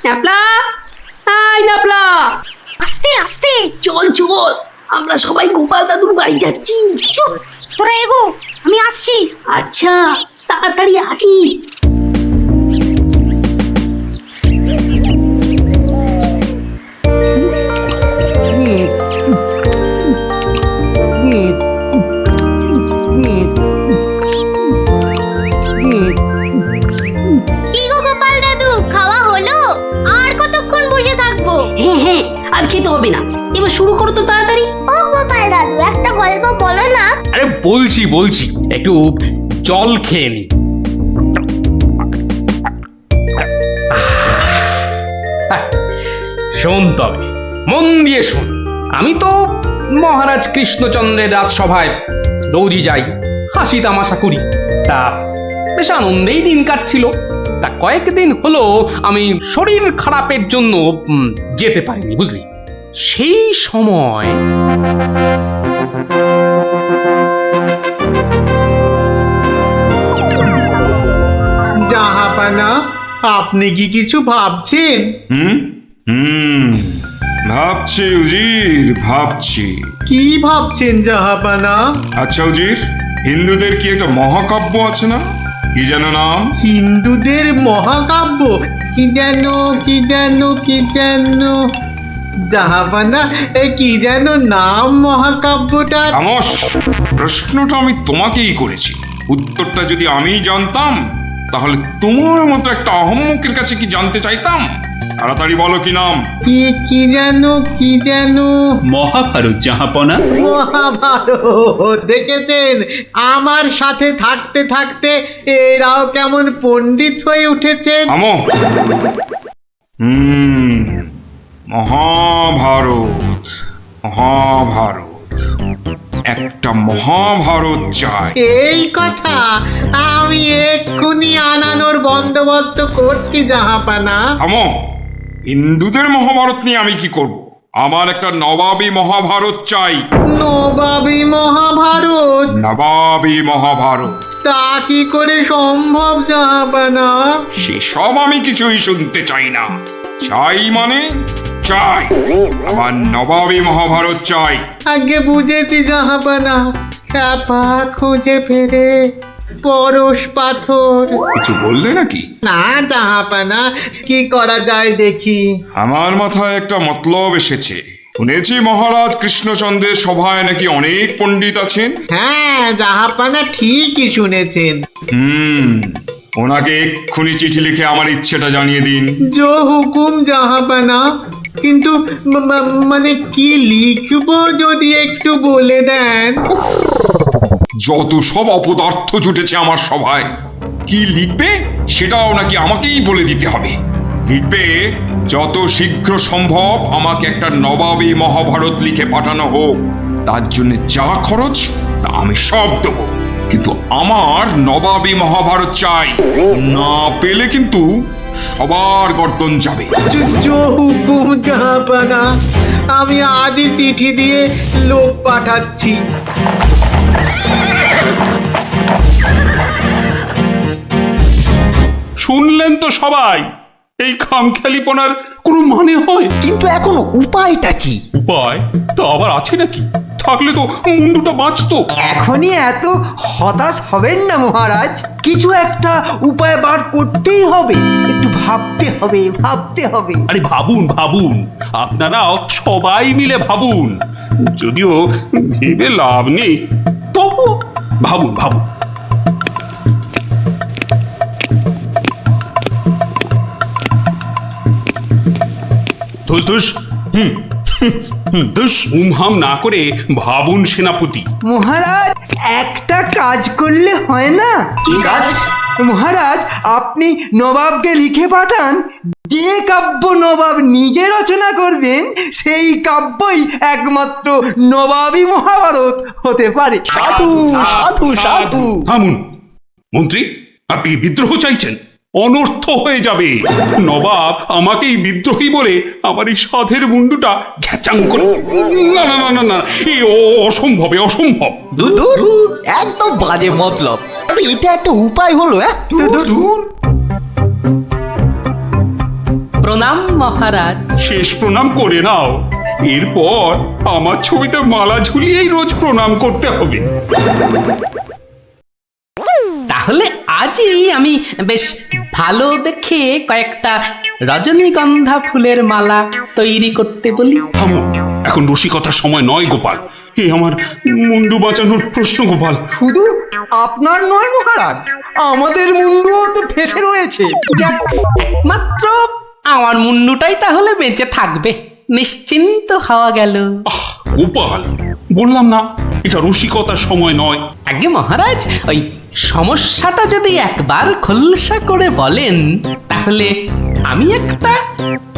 Nabla, high nabla, আস্তে আস্তে। চল চল, আমরা সবাই গোপাল দাদুর বাড়ি যাচ্ছি। চুপ, তোরা এগো, আমি আসছি। আচ্ছা, তাড়াতাড়ি আসিস। কি গো গোপাল দাদু, খাওয়া হলো? আর কতক্ষণ বসে থাকবো? হ্যাঁ হ্যাঁ, আর খেতে হবে না, এবার শুরু করো তো তাড়াতাড়ি। ও গোপাল দাদু, একটা গল্প বলো না। আরে বলছি একটু জল খেয়ে নি। শোন তবে, মন দিয়ে শোন। আমি তো মহারাজ কৃষ্ণচন্দ্রের রাজসভায় রোজই যাই, হাসি তামাশা করি, তা বেশ আনন্দেই দিন কাটছিল। তা কয়েকদিন হলো আমি শরীর খারাপের জন্য যেতে পারিনি, বুঝলি। সেই সময় জাহাপানা, আপনি কি কিছু ভাবছেন? হুম হুম ভাবছি উজির, ভাবছি। কি ভাবছেন জাহাপানা? আচ্ছা উজির, হিন্দুদের কি একটা মহাকাব্য আছে না? কি যেন নাম? হিন্দুদের মহাকাব্য? কি যেন কি যেন কি যেন জাহাপানা, কি যেন নাম মহাকাব্যটার? খামোশ! প্রশ্নটা আমি তোমাকেই করেছি, উত্তরটা যদি আমি জানতাম তাহলে তোমার মতো একটা আহম্মকের কাছে কি জানতে চাইতাম? তাড়াতাড়ি বলো কি নাম। কি কি যেন কি যেন মহাভারত জাহাপনা। মহাভারত! দেখেছেন, আমার সাথে থাকতে থাকতে এরাও কেমন পণ্ডিত হয়ে উঠেছেন। থামো। মহাভারত, মহাভারত, একটা মহাভারত চাই। এই কথা আমি এক্ষুনি আনানোর বন্দোবস্ত করছি জাহাপানা। থামো। হিন্দুদের মহাভারত নিয়ে আমি কি করব? আমার একটা নবাবী মহাভারত চাই। নবাবী মহাভারত? নবাবী মহাভারত। তা কি করে সম্ভব জাহাপানা? সেসব আমি কিছুই শুনতে চাই না। চাই মানে চাই, আমার নবাবী মহাভারত চাই। আগে বুঝেছি জাহাপানা, চাপা খুঁজে ফেরে পরশ পাথর। কিছু বললে নাকি? না জাহাপানা, কি করা যায় দেখি। আমার মাথায় একটা মতলব এসেছে। শুনেছি মহারাজ কৃষ্ণচন্দ্রের সভায় নাকি অনেক পণ্ডিত আছেন। হ্যাঁ জাহাপানা, ঠিকই শুনেছেন। ওনাকে এক্ষুনি চিঠি লিখে আমার ইচ্ছেটা জানিয়ে দিন। জো হুকুম জাহাপানা, কিন্তু মানে কি লিখবো যদি একটু বলে দেন। যত সব অপদার্থ জুটেছে আমার সভায়, কি লিখবে সেটাও নাকি আমাকেই বলে দিতে হবে। লিখবে, যত শীঘ্র সম্ভব আমাকে একটা নবাবী মহাভারত লিখে পাঠানো হোক, তার জন্য যা খরচ তা আমি সব দেবো, কিন্তু আমার নবাবী মহাভারত চাই। না পেলে কিন্তু সবার গর্দন যাবে। জো হুকুম জাহাপানা, আমি আজই চিঠি দিয়ে লোক পাঠাচ্ছি। শুনলেন তো সবাই, এই খামখেয়ালিপনার কোনো মানে হয়? কিন্তু এখন উপায়টা কি? উপায় তা আবার আছে নাকি? থাকলে তো মুন্ডুটা বাঁচতো। এখনই এত হতাশ হবেন না মহারাজ, কিছু একটা উপায় বার করতেই হবে। একটু ভাবতে হবে, ভাবতে হবে। আরে ভাবুন ভাবুন, আপনারাও সবাই মিলে ভাবুন। যদিও ভেবে লাভ নেই, তবু ভাবুন ভাবুন। ধুস ধুস, ধুস, উমহাম না করে ভাবুন সেনাপতি। মহারাজ, একটা কাজ করলে হয় না? কি কাজ? মহারাজ, আপনি নবাবকে লিখে পাঠান, যে কাব্য নবাব নিজে রচনা করবেন সেই কাব্যই একমাত্র নবাবী মহাভারত হতে পারে। সাধু সাধু সাধু। থামুন মন্ত্রী, আপনি বিদ্রোহ চাইছেন? অনর্থ হয়ে যাবে। নবাব আমাকেই বিদ্রোহী বলে আমার এই সাধের মুন্ডুটা ঘ্যাচাং করে। না না না না না, এ অসম্ভবে অসম্ভব। দূর, একদম বাজে মতলব। এটা একটা উপায় হলো? প্রণাম প্রণাম মহারাজ। শেষ প্রণাম করে নাও, এরপর আমার ছবিতে মালা ঝুলিয়েই রোজ প্রণাম করতে হবে। তাহলে আজই আমি বেশ ভালো দেখে কয়েকটা রজনীগন্ধা ফুলের মালা তৈরি করতে বলি। থামো, এখন রসিকতার সময় নয় গোপাল, এ আমার মুন্ডু বাঁচানোর প্রশ্ন গোপাল। শুধু আপনার নয় মহারাজ, আমাদের মুন্ডুও তো ফেসে রয়েছে। যাক, মাত্র আমার মুন্ডুটাই তাহলে বেঁচে থাকবে, নিশ্চিন্ত হওয়া গেল। আহ গোপাল, বললাম না এটা রসিকতার সময় নয়। আগে মহারাজ, ওই সমস্যাটা যদি একবার খোলসা করে বলেন তাহলে আমি একটা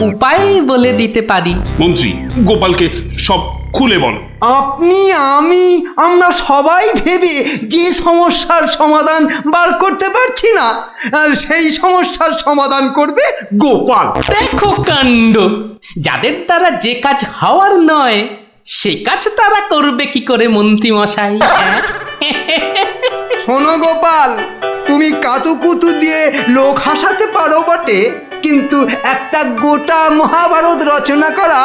উপায় বলে দিতে পারি। মন্ত্রী, গোপালকে সব খুলে বলো। আপনি, আমি, আমরা সবাই ভেবে যে সমস্যার সমাধান বার করতে পারছি না, সেই সমস্যার সমাধান করবে গোপাল। দেখো কাণ্ড, যাদের দ্বারা যে কাজ হওয়ার নয় সে কাজ তারা করবে কি করে মন্ত্রী মশাই? শোনো গোপাল, তুমি কাতুকুতু দিয়ে লোক হাসাতে পারো বটে, কিন্তু একটা গোটা মহাভারত রচনা করা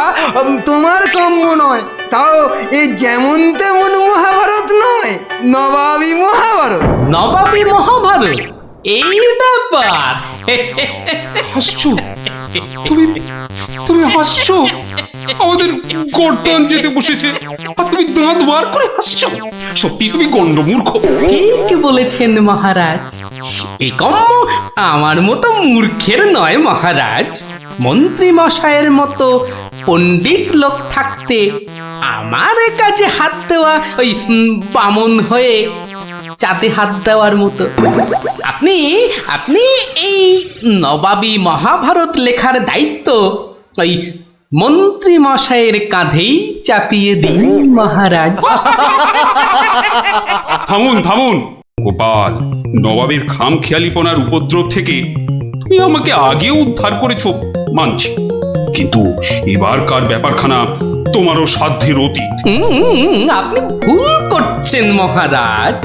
তোমার কাম্য নয়। তাও এ যেমন তেমন মহাভারত নয়, নবাবী মহাভারত। নবাবী মহাভারত, এই ব্যাপার। হাসছো তুমি, তুমি হাসছো? আমাদের গর্দান যেতে বসেছে আর তুমি দাঁত বার করে হাসছো? সত্যি তুমি গন্ডমূর্খ। ঠিক বলেছেন মহারাজ, এই কম্ম আমার মতো মূর্খের নয় মহারাজ। মন্ত্রী মশাইয়ের মতো পণ্ডিত লোক থাকতে আমার এ কাজে হাত দেওয়া ওই বামন হয়ে চাঁদে হাত দেওয়ার মতো। আপনি আপনি এই নবাবী মহাভারত লেখার দায়িত্ব ওই মন্ত্রী মশাইয়ের কাঁধেই চাপিয়ে দিন মহারাজ। থামুন থামুন গোপাল, নবাবের খামখেয়ালিপনার উপদ্রব থেকে তুমি আমাকে আগেও উদ্ধার করেছো মানছি, কিন্তু এবারকার ব্যাপারখানা তোমারও সাধ্যের অতীত। আপনি ভুল করছেন মহারাজ।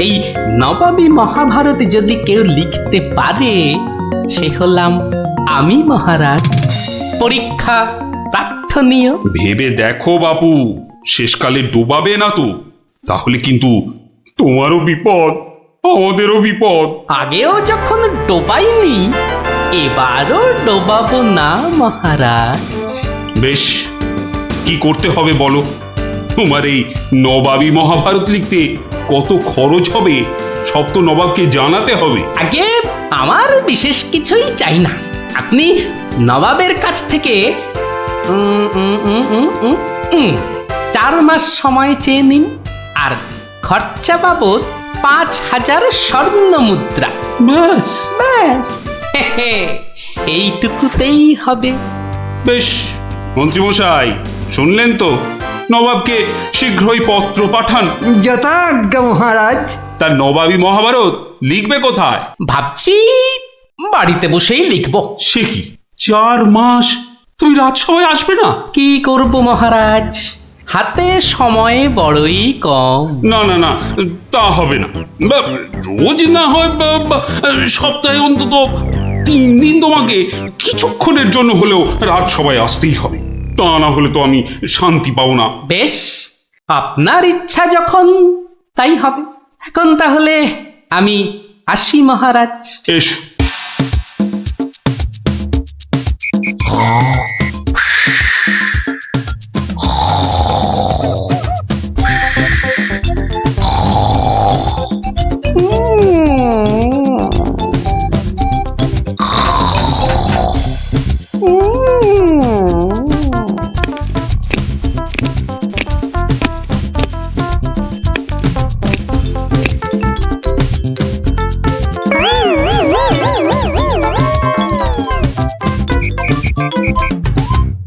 এই নবাবী মহাভারত যদি কেউ লিখতে পারে সে হলাম আমি মহারাজ। পরীক্ষা প্রার্থনীয়। ভেবে দেখো বাপু, শেষকালে ডোবাবে না তো, তাহলে কিন্তু তোমারও বিপদ, আমাদেরও বিপদ। আগেও যখন ডোবাইনি এবারও ডোবাবো না মহারাজ। বেশ, কি করতে হবে বলো? তোমার এই নবাবী মহাভারত লিখতে কত খরচ হবে সব তো নবাবকে জানাতে হবে। আগে আমার বিশেষ কিছুই চাই না, আপনি নবাবের কাছ থেকে 4 মাস সময় চেয়ে নিন, আর খরচা বাবদ 5,000 স্বর্ণ মুদ্রা। ব্যাস ব্যাস, এইটুকুতেই হবে। বেশ, মন্ত্রীমশাই শুনলেন তো, নবাবকে শীঘ্রই পত্র পাঠান। যথাজ্ঞা মহারাজ। তার নবাবী মহাভারত লিখবে কোথায়? ভাবছি বাড়িতে বসেই লিখব। সে কি, 4 মাস তুমি রাজসভায় আসবে না? কি করব মহারাজ, হাতে সময় বড়ই কম। না না না, তা হবে না। রোজ না হয় সপ্তাহে অন্তত 3 দিন তোমাকে কিছুক্ষণের জন্য হলেও রাজসভায় আসতেই হবে, তা না হলে তো আমি শান্তি পাবো না। বেশ, আপনার ইচ্ছা যখন তাই হবে। এখন তাহলে আমি আসি মহারাজ। এসো।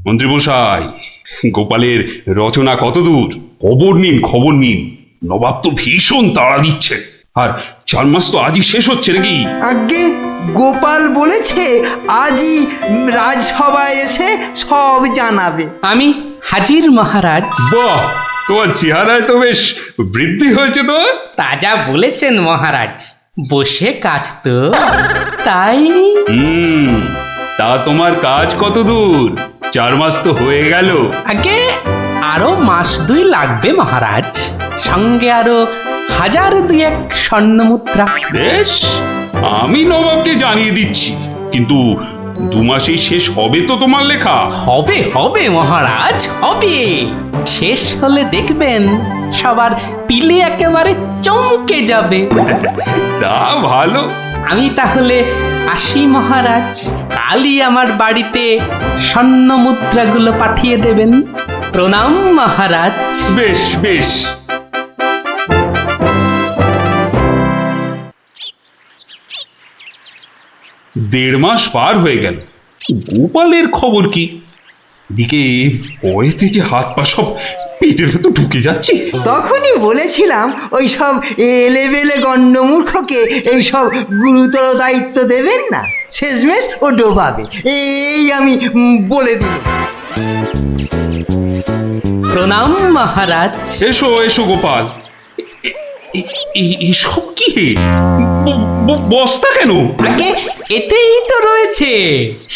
মন্ত্রীমশাই, গোপালের রচনা কতদূর? খবর নিন, খবর নিন। নবাব তো ভীষণ তাড়া দিচ্ছে, আর 4 মাস তো আজই শেষ হচ্ছে নাকি? আগে গোপাল বলেছে আজই রাজসভায় এসে সব জানাবে। আমি হাজির মহারাজ। বাহ, তোমার চেহারায় তো বেশ বৃদ্ধি হয়েছে তো। তাজা বলেছেন মহারাজ, বসে কাজ তো তাই। তা তোমার কাজ কত দূর? 4 মাস তো হয়ে গেল। আগে আরো মাস 2 লাগবে মহারাজ, সঙ্গে আরো 1000-2 স্বর্ণ মুদ্রা। বেশ, আমি নবাবকে জানিয়ে দিচ্ছি, কিন্তু 2 মাসেই শেষ হবে তো তোমার লেখা? হবে হবে মহারাজ, হবে। শেষ হলে দেখবেন সবার পিলে একেবারে চমকে যাবে। তা ভালো। আমি তাহলে আসি মহারাজ, কালই আমার বাড়িতে স্বর্ণ মুদ্রাগুলো পাঠিয়ে দেবেন। প্রণাম মহারাজ। বেশ বেশ। দেড় মাস পার হয়ে গেল, গোপালের খবর কি? এদিকে ভয়েতে যে হাত পা সব পেটের ভেতর ঢুকে যাচ্ছে। তখনই বলেছিলাম ওই সব এলেবেলে গণ্ডমূর্খকে এই সব গুরুতর দায়িত্ব দেবেন না, শেষমেশ ও ডোবাবে, এই আমি বলে দিল। প্রণাম মহারাজ। এসো এসো গোপাল। এসব কি? বস্তা কেন? আগে এতেই তো রয়েছে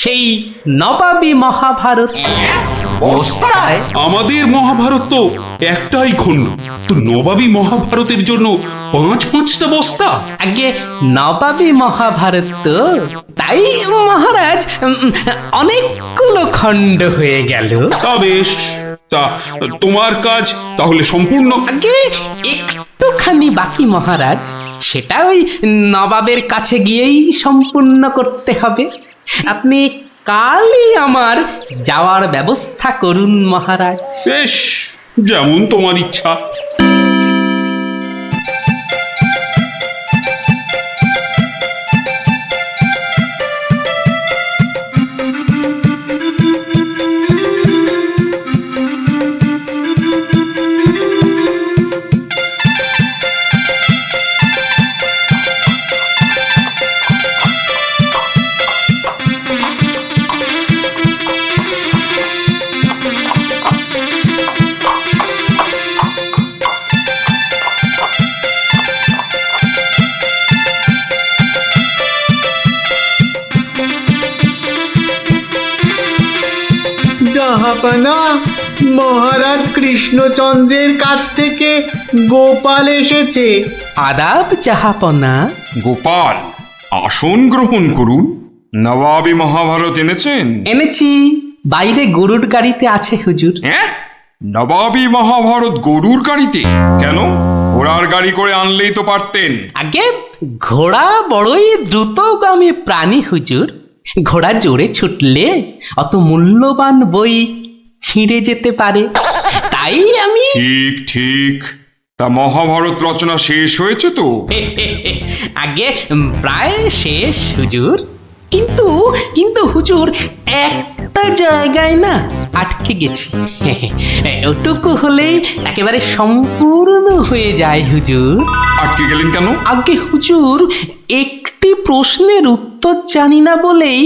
সেই নবাবী মহাভারত। বস্তায়? আমাদের মহাভারত তো একটাই খণ্ড, তো নবাবী মহাভারতের জন্য 5-5টা বস্তা? আগে নবাবী মহাভারত তো, তাই মহারাজ অনেকগুলো খণ্ড হয়ে গেল। তা বেশ, তা তোমার কাজ তাহলে সম্পূর্ণ। আগে একটুখানি বাকি মহারাজ, সেটা ওই নবাবের কাছে গিয়েই সম্পূর্ণ করতে হবে। আপনি কালই আমার যাওয়ার ব্যবস্থা করুন মহারাজ। বেশ, যেমন তোমার ইচ্ছা। জাহাপানা, মহারাজ কৃষ্ণচন্দ্রের কাছ থেকে গোপাল এসেছে। আদাব জাহাপনা। গোপাল, আসন গ্রহণ করুন। নবাবী মহাভারত এনেছেন? এনেছি, বাইরে গরুর গাড়িতে আছে হুজুর। হ্যাঁ, নবাবী মহাভারত গরুর গাড়িতে? কেন, ঘোড়ার গাড়ি করে আনলেই তো পারতেন। আগে ঘোড়া বড়ই দ্রুতগামী প্রাণী হুজুর, ঘোড়া জোরে ছুটলে অত মূল্যবান বই ছিঁড়ে যেতে পারে, তাই আমি ঠিক ঠিক। তা মহাভারত রচনা শেষ হয়েছে তো? আগে প্রায় শেষ হুজুর, কিন্তু কিন্তু হুজুর একটা জায়গায় না আটকে গেছি। ওটুকু হলেই একেবারে সম্পূর্ণ হয়ে যায় হুজুর। আটকে গেলেন কেন? আগে হুজুর একটি প্রশ্নের উত্তর জানি না বলেই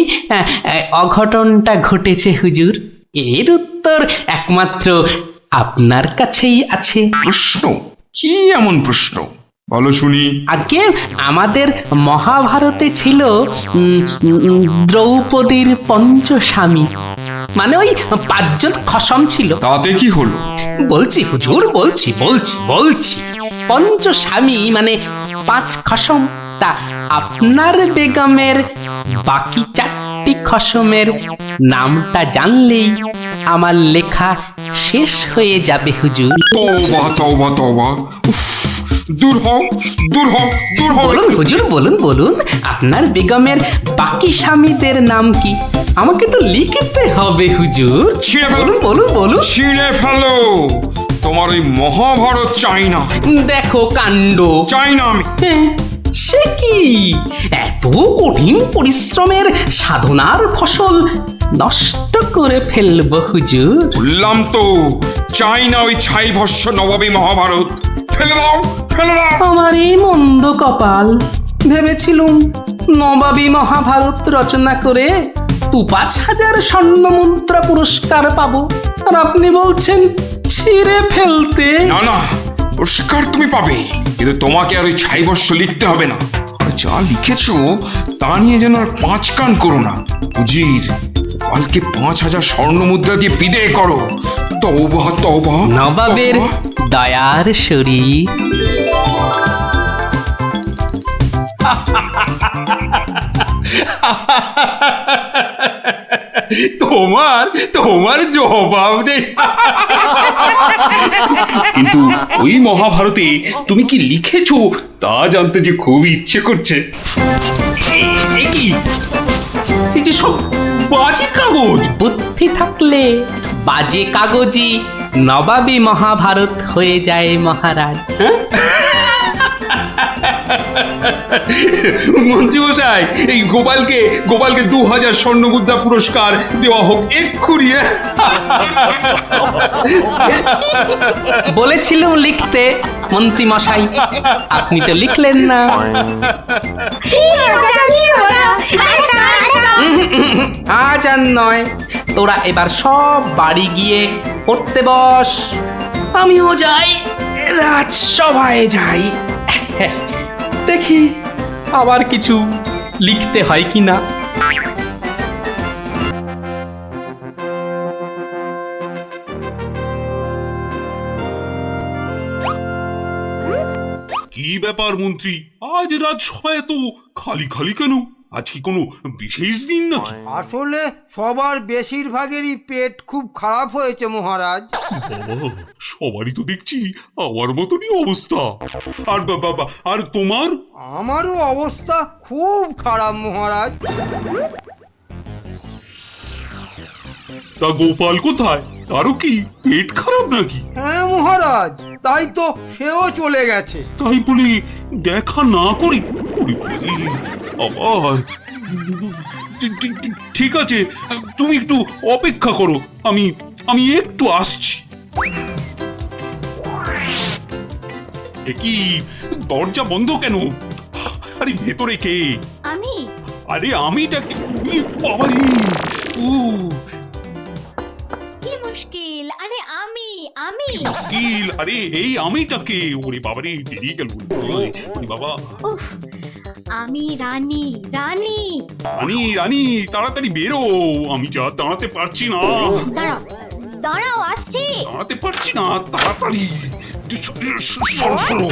অঘটনটা ঘটেছে হুজুর। এর উত্তর একমাত্র আপনার কাছেই আছে। প্রশ্ন? কি এমন প্রশ্ন, বলো শুনি। আগে আমাদের মহাভারতে ছিল দ্রৌপদীর পঞ্চস্বামী, মানে ওই 5 জন খসম ছিল। তাতে কি হলো? বলছি হুজুর, বলছি বলছি বলছি পঞ্চস্বামী মানে 5 খসম। তা আপনার বেগমের বাকি 4টি খসমের নামটা জানলেই আমার লেখা শেষ হয়ে যাবে হুজুর। তওবা তওবা তওবা, উফ, দূর হও দূর হও দূর হও। বলুন হুজুর, বলুন বলুন, আপনার বেগমের বাকি স্বামীদের নাম কি? আমাকে তো লিখতে হবে হুজুর। ছিঁড়ে ফেলো। বলুন বলুন বলুন। ছিঁড়ে ফেলো, তোমার ওই মহাভারত চাই না, দেখো কাণ্ড। চাই না আমি। সে কি, এত কঠিন পরিশ্রমের সাধনার ফসল নষ্ট করে ফেলবো হুজুর? বললাম তো, চাই না ওই ছাই ভস্য নবাবী মহাভারত। ফেলে দাও ফেলে দাও। আমার এই মন্দ কপাল, ভেবেছিলুম নবাবী মহাভারত রচনা করে 5,000 স্বর্ণ মুদ্রা পুরস্কার পাবো, আর আপনি বলছেন ছিঁড়ে ফেলতে। না না, পুরস্কার তুমি পাবে, কিন্তু তোমাকে আর ওই ছাই ভস্য লিখতে হবে না। যা লিখেছো তা নিয়ে যেন আর পাঁচ কান করো না। উজির, গোপালকে 5,000 স্বর্ণ মুদ্রা দিয়ে বিদেয় করো। তওবা তওবা। নবাবের দয়ার শরীর। তোমার তোমার জবাব নেই। কিন্তু ওই মহাভারতে তুমি কি লিখেছো তা জানতে যে খুব ইচ্ছে করছে। এই কি, এই যে সব বাজে কাগজ। বুদ্ধি থাকলে বাজে কাগজই নবাবী মহাভারত হয়ে যায় মহারাজ। মন্ত্রী মশাই, এই গোপালকে 2000 স্বর্ণ মুদ্রা পুরস্কার দেওয়া হোক এক্ষুনি। বলেছিলাম লিখতে মন্ত্রী মশাই, আপনি তো লিখলেন না। আজ আর নয়, তোরা এবার সব বাড়ি গিয়ে পড়তে বস। আমিও যাই, রাজসভায় যাই, দেখি আবার কিছু লিখতে হয় কিনা। কি ব্যাপার মন্ত্রী, আজ রাজসভায় তো খালি খালি কেন? আজ কি কোনো বিশেষ দিন নাকি? আসলে সবার বেশিরভাগেরই পেট খুব খারাপ হয়েছে মহারাজ। বাবা, সবারই তো দেখছি আমার মতনই অবস্থা। আর বাবা, আর তোমার? আমারও অবস্থা খুব খারাপ মহারাজ। তা গোপাল কোথায়? তারও কি পেট খারাপ নাকি? হ্যাঁ মহারাজ, তাই তো সেও চলে গেছে। তাই বলে দেখা না করি? ওরে বাবারে, আবার ঠিক আছে, তুমি একটু অপেক্ষা করো, আমি একটু আসছি। এ কি, দরজা বন্ধ কেন? আরে ভেতরে কে? আমি আরে আমিটা কে? বাবারে, ও কি মুশকিল, আরে আমি মুশকিল, আরে এই আমিটাকে? ওরে বাবারে, বেরিয়ে গেল। ওরে বাবা, উফ, আমি রানী। রানী তাড়াতাড়ি বেরো, আমি যা দাঁড়াতে পারছি না। দাঁড়াও আসছি। দাঁড়াতে পারছি না, তাড়াতাড়ি সরো সরো।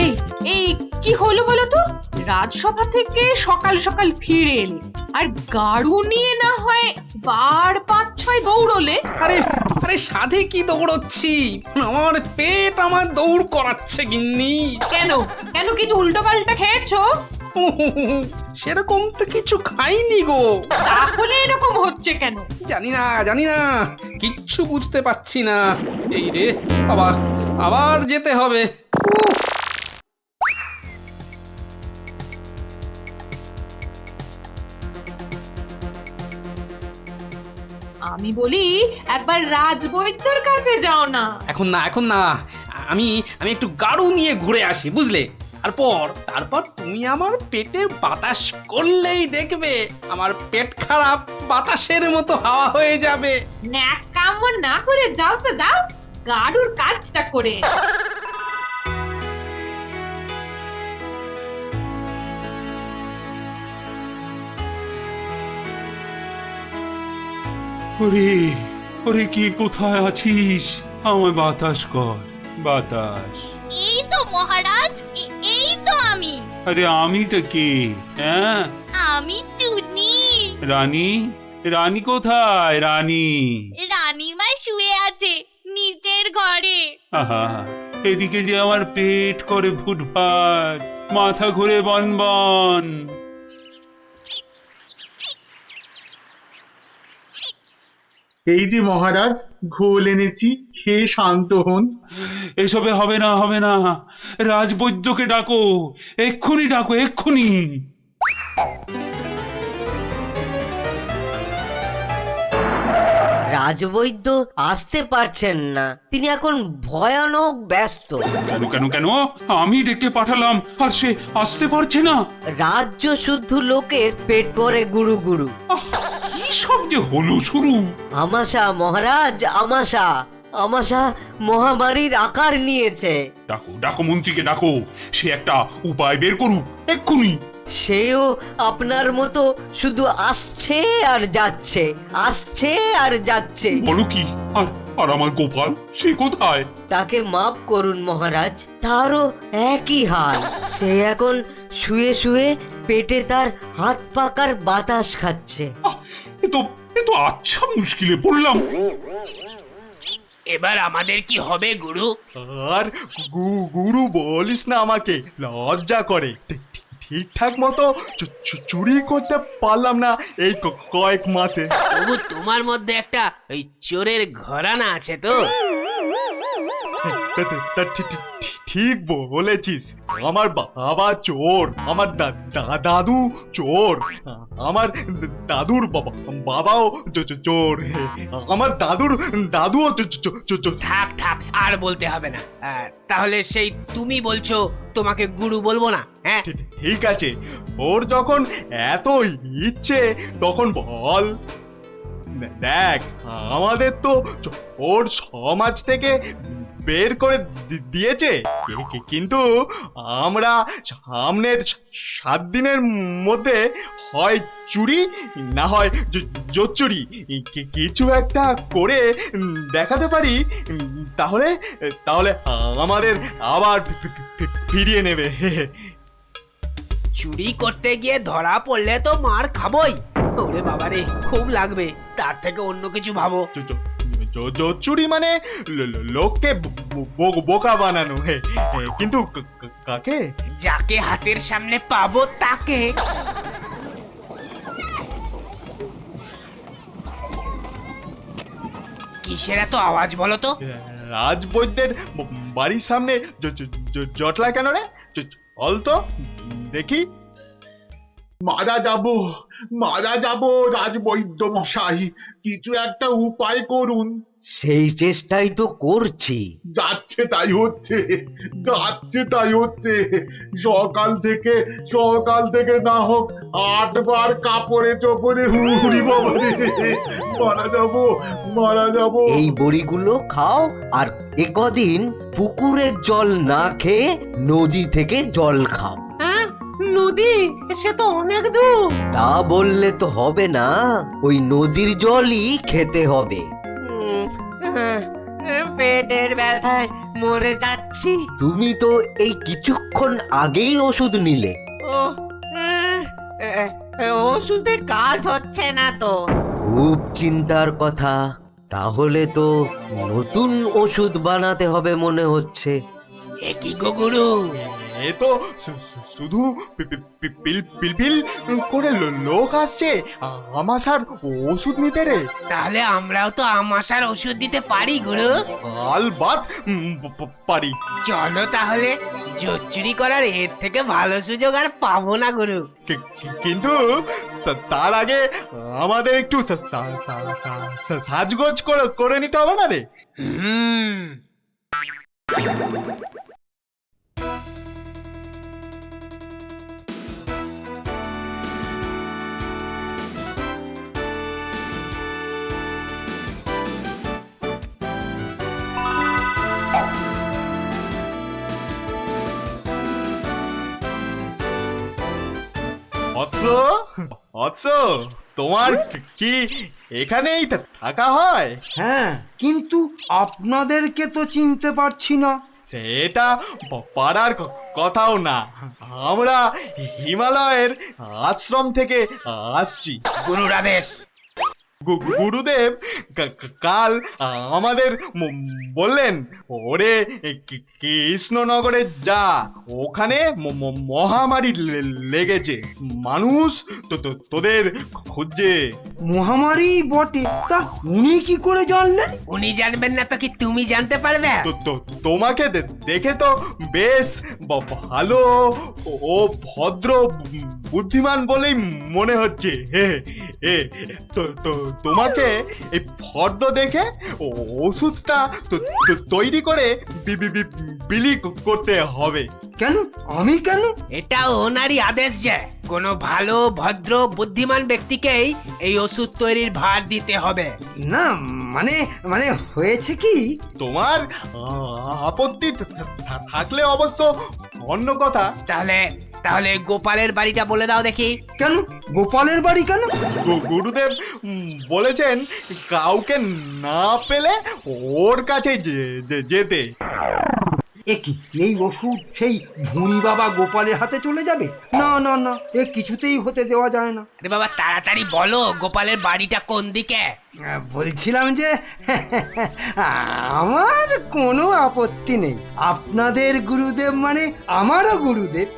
এই এই কি হলো বলো তো? রাজসভা থেকে সকাল সকাল ফিরে এলে আর গাড়ু নিয়ে না হয় বার 5-6 দৌড়লে। আরে আরে সাধে কি দৌড়চ্ছি, আমার পেট আমার দৌড় করাচ্ছে গিন্নি। কেন কেন কিছু উল্টো পাল্টা খেয়েছো? সেরকম তো কিছু খাইনি গো। তাহলে এরকম হচ্ছে কেন? জানি না, কিচ্ছু বুঝতে পারছি না। এই রে, আবার যেতে হবে। উফ, আমি বলি একবার রাজবৈদ্যর কাছে যাও না। এখন না, আমি একটু গাড়ু নিয়ে ঘুরে আসি, বুঝলে? তারপর তুমি আমার পেটে বাতাস করলেই দেখবে আমার পেট খারাপ বাতাসের মতো হাওয়া হয়ে যাবে। ন্যাক কাম না করে যাও তো যাও, গাড়ুর কাজটা করে। ওরে ওরে, কে কোথায় আছিস? আমায় বাতাস কর, বাতাস। এই তো মহারাজ, এই তো আমি। আরে আমিটা কে? হ্যাঁ, আমি চুনি। রানী কোথায়? রানীমা শুয়ে আছে নিচের ঘরে। আহা, এদিকে যে আমার পেট করে ফুটফাট, মাথা ঘুরে বনবন। এই যে মহারাজ, ঘোল এনেছি, খেয়ে শান্ত হন। এসবে হবে না, রাজবৈদ্যকে ডাকো, এক্ষুনি ডাকো, এক্ষুনি। রাজবৈদ্য আসতে পারছেন না, তিনি এখন ভয়ানক ব্যস্ত। কেন কেন কেন আমি ডেকে পাঠালাম আর সে আসতে পারছে না? রাজ্য শুদ্ধ লোকের পেট করে গুরু গুরু। আহ, কি সব যে হলো শুরু! আমাশা মহারাজ, আমাশা আমাশা মহামারীর আকার নিয়েছে। ডাকো ডাকো মন্ত্রীকে ডাকো, সে একটা উপায় বের করুক এক্ষুনি। সেও আপনার মতো শুধু আসছে আর যাচ্ছে, আসছে আর যাচ্ছে। বলো কি? আর আর আমার গোপাল সে কোথায়? তাকে মাফ করুন মহারাজ, তারও একই হাল। সে এখন শুয়ে শুয়ে পেটে তার হাত পাকার বাতাস খাচ্ছে। আহ, এ তো আচ্ছা মুশকিলে পড়লাম। এবার আমাদের কি হবে গুরু? আর গুরু বলিস না, আমাকে লজ্জা করে। ঠিকঠাক মতো চুরি করতে পারলাম না এই কয়েক মাসে। তবু তোমার মধ্যে একটা ওই চোরের ঘরানা আছে তো? ঠিক বলেছিস, আমার বাবা চোর, আমার দাদু চোর, আমার দাদুর বাবাও চোর, আমার দাদুও চোর। থাক থাক, আর বলতে হবে না। তাহলে সেই তুমি বলছো তোমাকে গুরু বলবো না? হ্যাঁ ঠিক আছে, ওর যখন এত ইচ্ছে তখন বল। দেখ, আমাদের তো ওর সমাজ থেকে বের করে দিয়েছে, কিন্তু আমরা সামনের 7 দিনের মধ্যে হয় চুরি না হয় জোচ্চুরি কিছু একটা করে দেখাতে পারি, তাহলে তাহলে আমাদের আবার ফিরিয়ে নেবে। চুরি করতে গিয়ে ধরা পড়লে তো মার খাবোই। ওরে বাবারে, খুব লাগবে। তার থেকে অন্য কিছু ভাবো। জোচ্চুরি মানে লোককে বোকা বানানো, কিন্তু কাকে? যাকে হাতের সামনে পাবো তাকে। কিসের এত আওয়াজ বলো তো? রাজবৈদ্যের বাড়ির সামনে জটলা কেন রে? চল তো দেখি। মারা যাব রাজবৈদ্য মশাই, কিছু একটা উপায় করুন। সেই চেষ্টাই তো করছি। যাচ্ছে তাই হচ্ছে, সকাল থেকে না হোক 8 বার কাপড়ে চোপড়ে হুড়ি বাবা রে, মারা যাব। এই বড়িগুলো খাও, আর একদিন পুকুরের জল না খেয়ে নদী থেকে জল খাও। নদী? সে তো অনেক দূর। তা বললে তো হবে না, ওই নদীর জলই খেতে হবে। পেটের ব্যথায় মরে যাচ্ছি। তুমি তো এই কিছুক্ষণ আগেই ওষুধ নিলে। ওষুধে কাজ হচ্ছে না তো। খুব চিন্তার কথা, তাহলে তো নতুন ওষুধ বানাতে হবে মনে হচ্ছে। এ কি গো গুরু? এ তো শুধু পিলপিল করে লোক আসছে আমাশার ওষুধ নিতে রে। তাহলে আমরাও তো আমাশার ওষুধ দিতে পারি গুরু। আলবাত পারি। চলো তাহলে, জোচ্চুরি করার এর থেকে ভালো সুযোগ আর পাবো না গুরু। কিন্তু তার আগে আমাদের একটু সাজগোজ করে নিতে হবে না রে? তোমার কি এখানেই থাকা হয়? হ্যাঁ, কিন্তু আপনাদেরকে তো চিনতে পারছি না। সেটা পারার কথাও না, আমরা হিমালয়ের আশ্রম থেকে আসছি। গুরুর আদেশ। গুরুদেব কাল আমাদের বললেন, ওরে কৃষ্ণনগরে যা, ওখানে মহামারী লেগেছে, মানুষ তোদের খুঁজছে। মহামারী বটে, তা উনি কি করে জানলেন? উনি জানবেন না তো কি তুমি জানতে পারবে? তোমাকে দেখে তো বেশ ভালো ও ভদ্র বুদ্ধিমান বলেই মনে হচ্ছে। তোমাকে এই ফর্দ দেখে ওষুধটা তৈরি করে বিলি করতে হবে। কেন আমি কেন? এটা ওনারই আদেশ যে কোনো ভালো ভদ্র বুদ্ধিমান ব্যক্তিকেই এই ওষুধ তৈরির ভার দিতে হবে। না মানে মানে হয়েছে কি, তোমার আপত্তি থাকলে অবশ্য অন্য কথা। তাহলে তাহলে গোপালের বাড়িটা বলে দাও দেখি। কেন গোপালের বাড়ি কেন? গুরুদেব বলেছেন কাউকে না পেলে ওর কাছে যেতে। কি এই ওষুধ সেই ভুঁড়ি বাবা গোপালের হাতে চলে যাবে? না না না, এ কিছুতেই হতে দেওয়া যায় না। আরে বাবা তাড়াতাড়ি বলো গোপালের বাড়িটা কোন দিকে? বলছিলাম যে আমার কোনো আপত্তি নেই। আপনাদের গুরুদেব মানে আমারও গুরুদেব।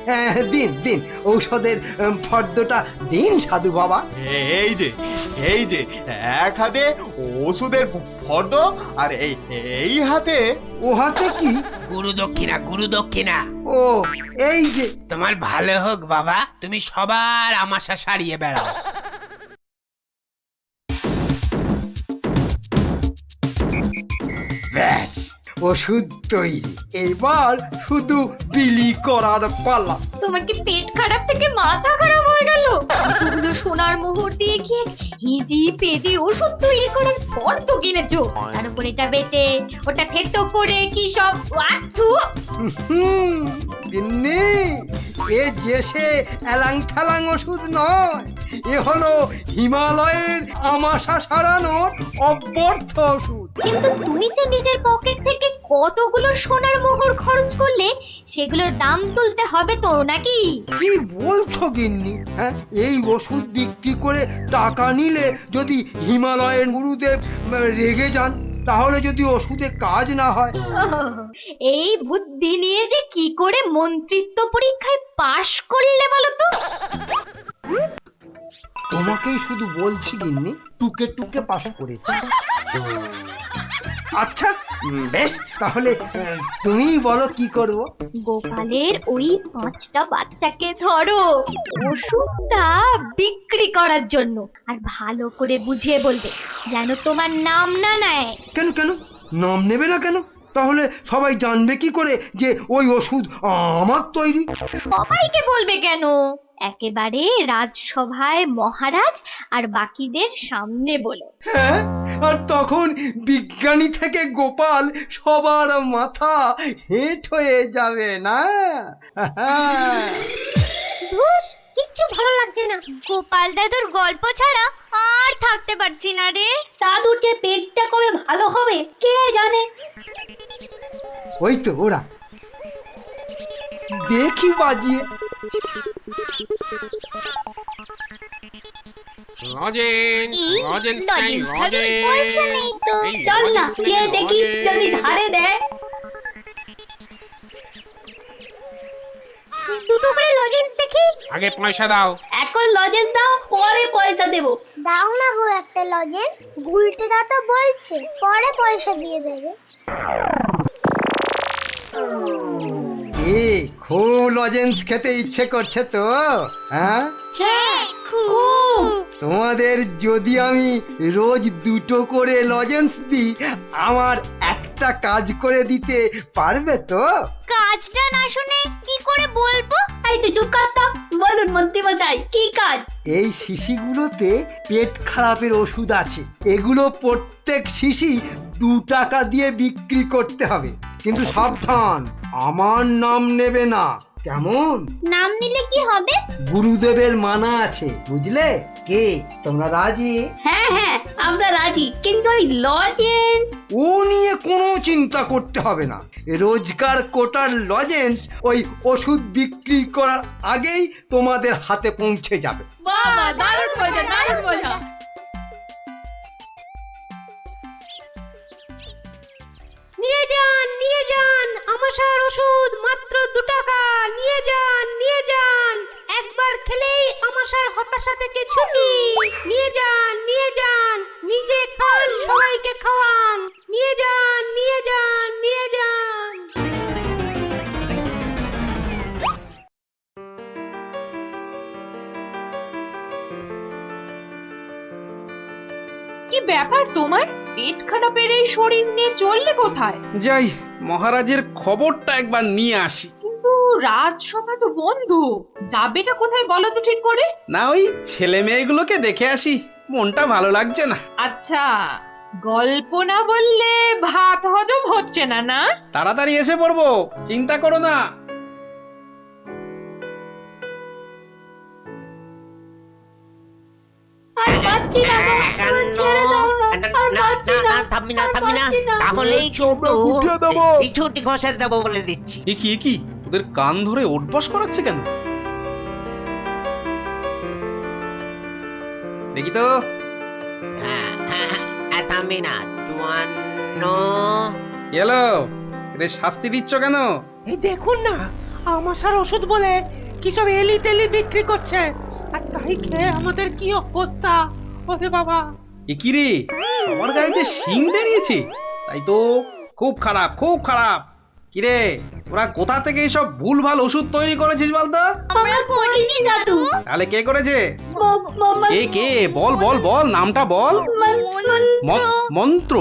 দিন দিন ঔষধের ফর্দটা দিন সাধু বাবা। এই যে এক হাতে ওষুধের ফর্দ আর এই হাতে। ও হাতে কি? গুরু দক্ষিণা, গুরু দক্ষিণা। ও এই যে। তোমার ভালো হোক বাবা, তুমি সবার আমাশা সারিয়ে বেড়াও। ব্যাস ওষুধ তৈরি, এবার শুধু বিলি করার পালা। তোমার কি পেট খারাপ থেকে মাথা খারাপ হয়ে গেল? এতগুলো সোনার মোহর দিয়ে কি হিজি পেজি ওষুধ তৈরি করার পর তো কিনেছো, তার উপর এটা বেটে ওটা থেতো করে কি সব ওয়াথু। গিন্নি, এ যে সে এলাং থালাং ওষুধ নয়, এ হলো হিমালয়ের আমাশা সারানোর অব্যর্থ ওষুধ। কিন্তু তুমি যে নিজের পকেট থেকে কতগুলো সোনার মোহর খরচ করলে, সেগুলোর দাম তুলতে হবে তো নাকি? কি বলছো গিন্নি? হ্যাঁ, এই ওষুধ বিক্রি করে টাকা নিলে যদি হিমালয়ের গুরুদেব রেগে যান, তাহলে যদি ওষুধে কাজ না হয়। এই বুদ্ধি নিয়ে যে কি করে মন্ত্রিত্ব পরীক্ষায় পাশ করলে বলো তো? তোমাকেই শুধু বলছি গিন্নি, টুকে টুকে পাশ করেছি। আচ্ছা বেশ, তাহলে তুমি বলো কি করব। গোপালের ওই 5টা বাচ্চাকে ধরো ওষুধটা বিক্রি করার জন্য, আর ভালো করে বুঝিয়ে বলবে যেন তোমার নাম না নেয়। কেন কেন নাম নেবে না কেন? তাহলে সবাই জানবে কি করে যে ওই ওষুধ আমার তৈরি? সবাইকে বলবে কেন, একেবারে রাজসভায় মহারাজ আর বাকিদের সামনে বলো। হ্যাঁ, আর তখন বিজ্ঞানী থেকে গোপাল সবার মাথা হেঁট হয়ে যাবে না? কিচ্ছু ভালো লাগছে না। গোপাল দাদুর গল্প ছাড়া আর থাকতে পারছি না রে। দাদুর যে পেটটা কবে ভালো হবে কে জানে। ওই তো ওরা, দেখি বাজিয়ে। চল না যে দেখি যদি ধারে দেয়। দুটো করে লজেন্স দেখি। আগে পয়সা দাও। এখন লজেন্স দাও, পরে পয়সা দেবো। দাও না গো একটা লজেন্স, গুলটে দা তো বলছে পরে পয়সা দিয়ে দেবে। খুব লজেন্স খেতে ইচ্ছে করছে তো? হ্যাঁ হ্যাঁ খুব। তোমাদের যদি আমি রোজ 2টো করে লজেন্স দিই, আমার একটা কাজ করে দিতে পারবে তো? কাজটা না শুনে কি করে বলবো? এই তুই চুপ কর তো। বলুন মন্ত্রী মশাই, কি কাজ? এই শিশিগুলোতে পেট খারাপের ওষুধ আছে, এগুলো প্রত্যেক শিশি 2 টাকা দিয়ে বিক্রি করতে হবে। কিন্তু সাবধান, আমার নাম নেবে না, কেমন? নাম নিলে কি হবে? গুরুদেবের মানা আছে, বুঝলে? কে তোমরা রাজি? হ্যাঁ হ্যাঁ আমরা রাজি, কিন্তু ওই লজেন্স। ও নিয়ে কোনো চিন্তা করতে হবে না। রোজকার কোটার লজেন্স ওই ওষুধ বিক্রি করার আগেই তোমাদের হাতে পৌঁছে যাবে। বাবা দারুণ মজা, দারুণ মজা। নিয়ে যান আমাশার ওষুধ, মাত্র 2 টাকা। নিয়ে যান একবার খেলেই আমাশার হতাশা থেকে ছুটি। নিয়ে যান নিজে খান, সবাইকে খাওয়ান। নিয়ে যান। ব্যাপার তোমার? পেট খারাপের এই শরীর নিয়ে চললে কোথায়? যাই মহারাজের খবরটা একবার নিয়ে আসি। কিন্তু রাজসভা তো বন্ধ, যাবেটা কোথায় বলো তো ঠিক করে? না ওই ছেলে মেয়েগুলোকে দেখে আসি, মনটা ভালো লাগছে না। আচ্ছা, গল্প না বললে ভাত হজম হচ্ছে না না? তাড়াতাড়ি এসে পড়বো, চিন্তা করো না। আর পাচ্ছি না গো, আমার ছেড়ে দাও না, আর পাচ্ছি না, থামবি না আর থামবি না, পাচ্ছি না। তাহলেই কিন্তু উঠিয়ে দেবো। এই ছুটি ঘষে দেবো বলে দিচ্ছি। এ কি ওদের কান ধরে ওঠবস করাচ্ছে কেন? দেখি তো। থামবি না, 54। কি হলো? এদের শাস্তি দিচ্ছ কেন? এই দেখুন না, আমাশার ওষুধ বলে কি সব এলি তেলি বিক্রি করছে, আর তাই খেয়ে আমাদের কি অবস্থা। ওরে বাবা, এ কি রে, সবার গায়ে যে শিং বেরিয়েছে, তাই তো খুব খারাপ, খুব খারাপ। কি রে, ওরা কোথা থেকে এইসব ভুলভাল ওষুধ তৈরি করেছিস বলতো? আমরা করিনি দাদু। তাহলে কে করেছে? মামা কে বল বল বল, নামটা বল। মন্ত্র?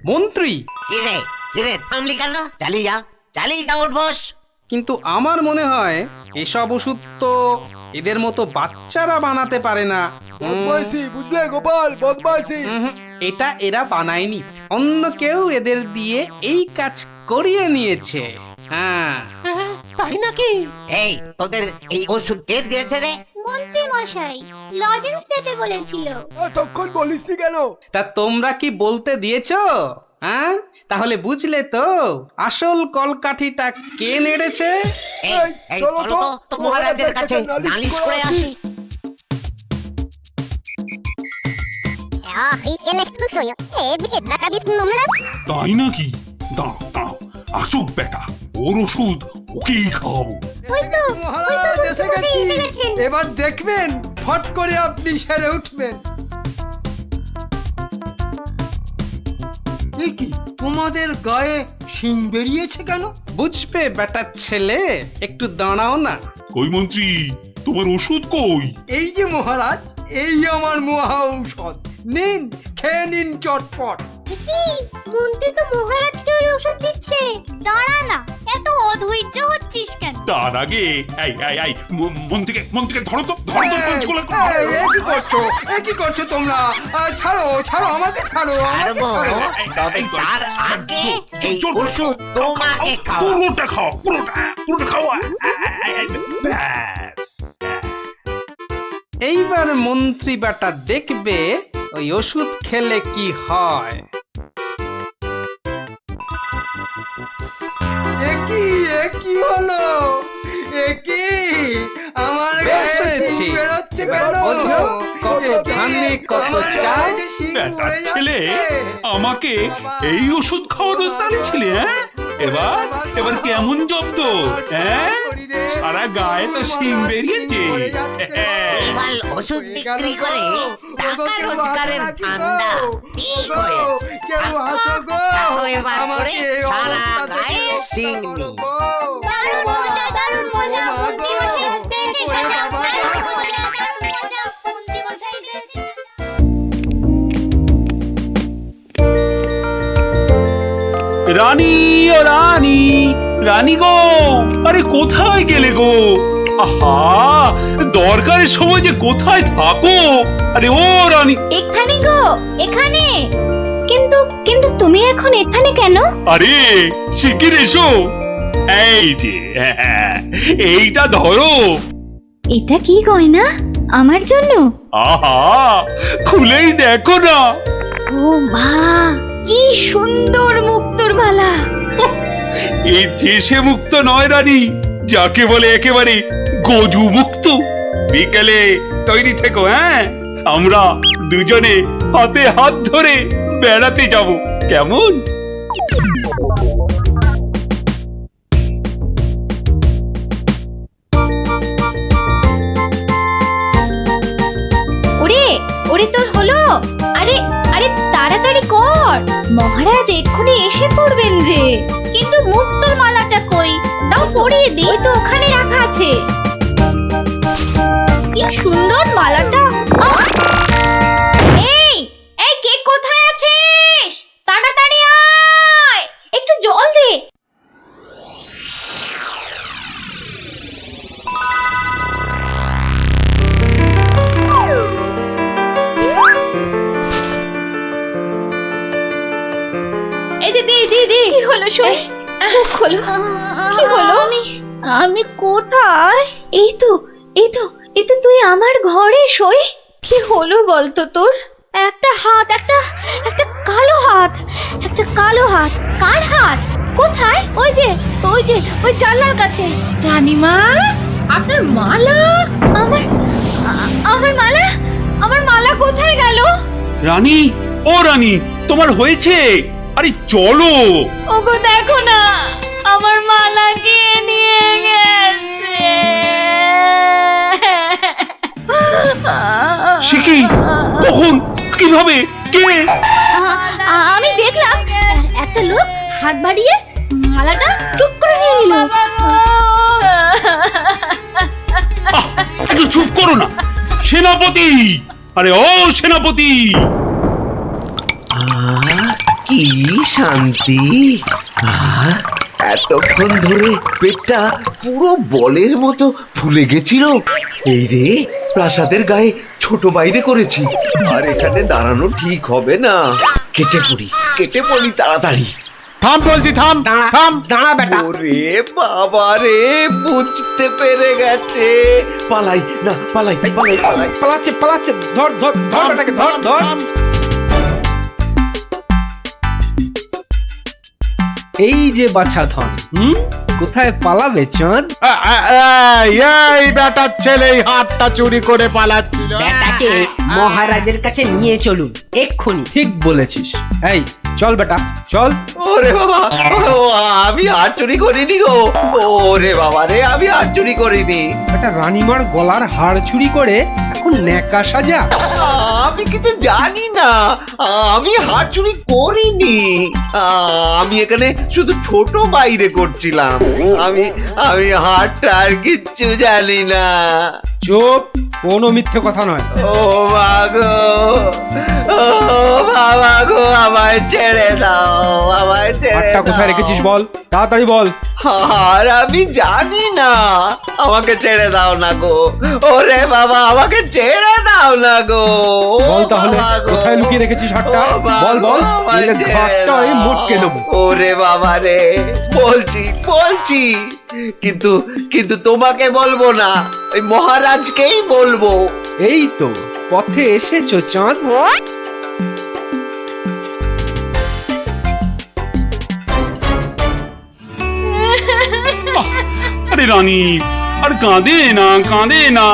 মন্ত্রী? কিরে থামলি কেন? চালিয়ে যা উঠবস। কিন্তু আমার মনে হয় এসব ওষুধ তো এদের মতো বাচ্চারা বানাতে পারে না। বুঝলে গোপাল, বদমাইশি। এটা এরা বানায়নি, অন্য কেউ এদের দিয়ে এই কাজ করিয়ে নিয়েছে। হ্যাঁ, তাই নাকি? এই তোদের এই ওষুধ কে দিয়েছে রে? মন্ত্রী মশাই লজেন্স দিতে বলেছিল। তখন বলিসনি কেন? তা তোমরা কি বলতে দিয়েছো? হ্যাঁ, তাহলে বুঝলে তো আসল কলকাঠিটা কে নেড়েছে। এই চলো তো মহারাজের কাছে নালিশ করে আসি। তাই নাকি? দাঁড়াও, আসুক বেটা, ওর ওষুধ ওকেই খাওয়াবো। মহারাজ এসে গেছি, এবার দেখবেন ফট করে আপনি সেরে উঠবেন। এ কি, তোমাদের গায়ে শিং বেরিয়েছে কেন? বুঝবে বেটা ছেলে, একটু দাঁড়াও না। কই মন্ত্রী, তোমার ওষুধ কই? এই যে মহারাজ, এই আমার মহা ঔষধ, নিন খেয়ে নিন চটপট। মন্ত্রী তো মহারাজকে ওই ওষুধ দিচ্ছে। দাঁড়া না, এত অধৈর্য হচ্ছিস কেন? তার আগে এই মন্ত্রীকে ধরো তো, এ কি করছো তোমরা? ছাড়ো আমাকে, ছাড়ো আমাকে, ছাড়ো। তবে তার আগে এই ওষুধ তোমাকে খাওয়া। পুরোটা খাওয়া। ব্যাস। এইবার মন্ত্রী বেটা দেখবে ওই ওষুধ খেলে কি হয়। এ কি হলো? এ কি, আমার গায়ে শিং বেরোচ্ছে কেন? বুঝো, কত ধানে কত চাল। বেটা ছেলে, আমাকে এই ওষুধ খাওয়ানোর দাঁড়িয়ে ছিলে? এবার কেমন জব্দ? সারা গায়ে তো শিং বেরিয়েছে। এবার ওষুধ বিক্রি করে টাকা রোজগারের ধান্দা ঠিক হয়েছে। কেউ হাসো গো, এবার করে সারা গায়ে শিং নেই। দারুণ মজা, মন্ত্রী মশাই পেয়েছে সাজা। দারুণ মজা, মন্ত্রী মশাই পেয়েছে। রানী ও রানী গো, আরে কোথায় গেলে গো? আহা, দরকারের সময় যে কোথায় থাকো? আরে ও রানী। এখানে গো, এখানে। কিন্তু তুমি এখন এখানে কেন? আরে শিগগির এসো। এই যে এইটা ধরো। এটা কি গয়না আমার জন্য? আহা, খুলেই দেখো না। ও মা, কি সুন্দর মুক্তোর মালা। এই দেশে মুক্ত নয় রানী, যাকে বলে একেবারে গজু মুক্ত। বিকেলে তৈরি থেকো, হ্যাঁ? আমরা দুজনে হাতে হাত ধরে বেড়াতে যাব, কেমন? ওরে তোর হলো? আরে তাড়াতাড়ি কর, মহারাজ এক্ষুনি এসে পড়বেন যে। কিন্তু মুক্তোর মালাটা কই? দাও পরিয়ে দিই। ওই তো ওখানে রাখা আছে। কি সুন্দর মালাটা। এই এই কে কোথায় আছিস? তাড়াতাড়ি আয়, একটু জল দে। এই যে দি দি দি, কি হলো? শুন, চোখ খোলো। কি হলো? আমি কোথায়? এই তো এই তো এই তো তুই আমার ঘরে সই। কি হলো বলতো তোর? একটা হাত, একটা একটা কালো হাত, একটা কালো হাত। কার হাত? কোথায়? ওই যে ওই জানলার কাছে। রানীমা, আপনার মালা। আমার মালা, আমার মালা কোথায় গেল? রানী, ও রানী, তোমার হয়েছে? আরে চলো। ওগো দেখো না, আমার মালা কে নিয়ে গেছে। সে কি? কখন? কিভাবে? কে? আমি দেখলাম একটা লোক হাত বাড়িয়ে মালাটা চুপ করে নিয়ে নিল। একটু চুপ করো না সেনাপতি। আরে ও সেনাপতি, কি শান্তি! এতক্ষণ ধরে পেটটা পুরো বলের মতো ফুলে গেছিল। এই রে, প্রাসাদের গায়ে ছোট বাইরে করেছি, আর এখানে দাঁড়ানো ঠিক হবে না। কেটে পড়ি তাড়াতাড়ি। থাম বলছি, থাম থাম। দাঁড়া বেটা। ওরে বাবা রে, বুঝতে পেরে গেছে। পালাই না, পালাই। পালাচ্ছে। ধর বেটাকে, ধর। এই যে বাছা ধন, কোথায় পালাবে চাঁদ? এই বেটার ছেলে এই হাতটা চুরি করে পালাচ্ছিল। বেটাকে মহারাজের কাছে নিয়ে চলুন এক্ষুনি। ঠিক বলেছিস। এই চল বেটা, চল। ওরে বাবা, আমি হাত চুরি করিনি গো। ওরে বাবা রে, আমি হাত চুরি করিনি। একটা রানীমার গলার হাড় চুরি করে এখন ন্যাকা সাজা। আমি কিছু জানি না, আমি হাত চুরি করিনি। আমি এখানে শুধু ছোট বাইরে করছিলাম। আমি হাতটা আর কিচ্ছু জানি না। চুপ, কোনো মিথ্যে কথা নয়। ও মাগো, ও বাবা গো, আমায় ছেড়ে দাও, আমায় ছেড়ে হাড়টা কোথায় দাও। রেখেছিস বল, তাড়াতাড়ি বল। আর আমি জানি না, আমাকে ছেড়ে দাও না গো। ওরে বাবা, আমাকে ছেড়ে দাও না গো। বল তাহলে, বাবা গো। কোথায় লুকিয়ে রেখেছিস হাড়টা? ও বাবা বল গো, বল, আমায় নইলে ছেড়ে ঘাটটা আমি দাও। মোটকে দেবো। ওরে বাবা রে, বলছি কিন্তু তোমাকে বলবো না, ওই মহারাজকেই বলবো। এই তো পথে এসেছো চাঁদ। আরে রানী, আর কাঁদে না।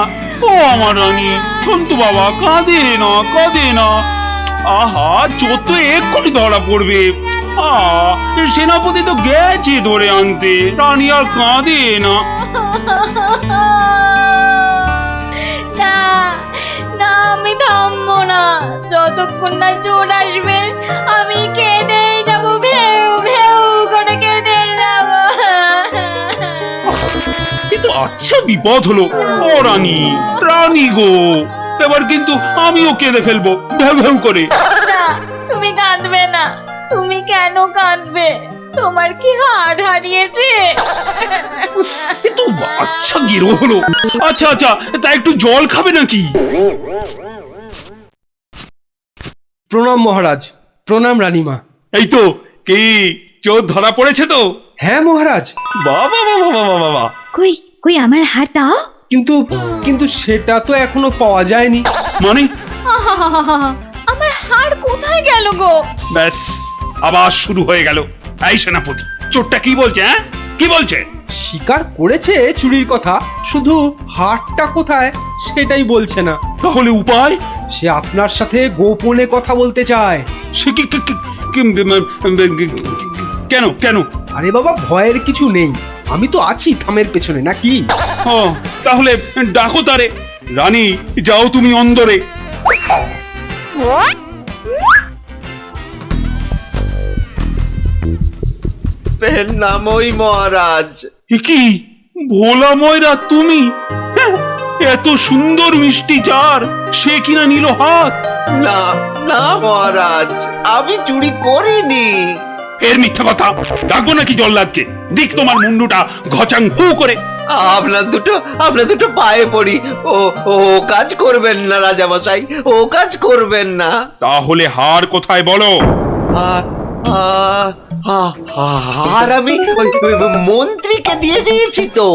ও আমার রানী, সন্তু বাবা, কাঁদে না। আহা, চোদ্দ এক্ষুনি ধরা পড়বে। সেনাপতি তো গেছে ধরে আনতে। রানী আর কাঁদে না। না, আমি থামবো না যতক্ষণ না চোর আসবে। আমি কেঁদেই যাবো, ভেউ ভেউ করে কেঁদে যাবো। কিন্তু আচ্ছা বিপদ হলো। ও রানী গো, এবার কিন্তু আমিও কেঁদে ফেলবো ভেউ ভেউ করে। না, তুমি কাঁদবে না। তুমি কেন কাঁদবে? তোমার কি হাড় হারিয়েছে? কিন্তু আচ্ছা গেরো হলো। আচ্ছা, তা একটু জল খাবে নাকি? প্রণাম মহারাজ, প্রণাম রানীমা। এই তো, কি চোর ধরা পড়েছে তো? হ্যাঁ মহারাজ। বাবা। কই আমার হাড় দাও। কিন্তু সেটা তো এখনো পাওয়া যায়নি। মানে? আমার হাড় কোথায় গেল গো? ব্যাস, আবার শুরু হয়ে গেল। এই সেনাপতি, চোরটা কি বলছে? কি বলছে? স্বীকার করেছে চুরির কথা, শুধু হাড়টা কোথায় সেটাই বলছে না। তাহলে উপায়? সে আপনার সাথে গোপনে কথা বলতে চায়। সে কি কেন? আরে বাবা, ভয়ের কিছু নেই, আমি তো আছি থামের পেছনে, নাকি? ও, তাহলে ডাকো তারে। রানী, যাও তুমি অন্দরে। নামই মহারাজ। কি ভোলা ময়রা তুমি? এত সুন্দর মিষ্টি চার সে কিনা নিল হাত। না না মহারাজ, আমি চুরি করিনি। এর মিথ্যা কথা, ডাকবো নাকি জল্লাদকে? দিক তোমার মুন্ডুটা ঘচাং ফু করে। আপনার দুটো পায়ে পড়ি, ও ও কাজ করবেন না রাজামশাই, ও কাজ করবেন না। তাহলে হার কোথায় বলো? আর আমি ওই মন্ত্রীকে দিয়ে দিয়েছি তো।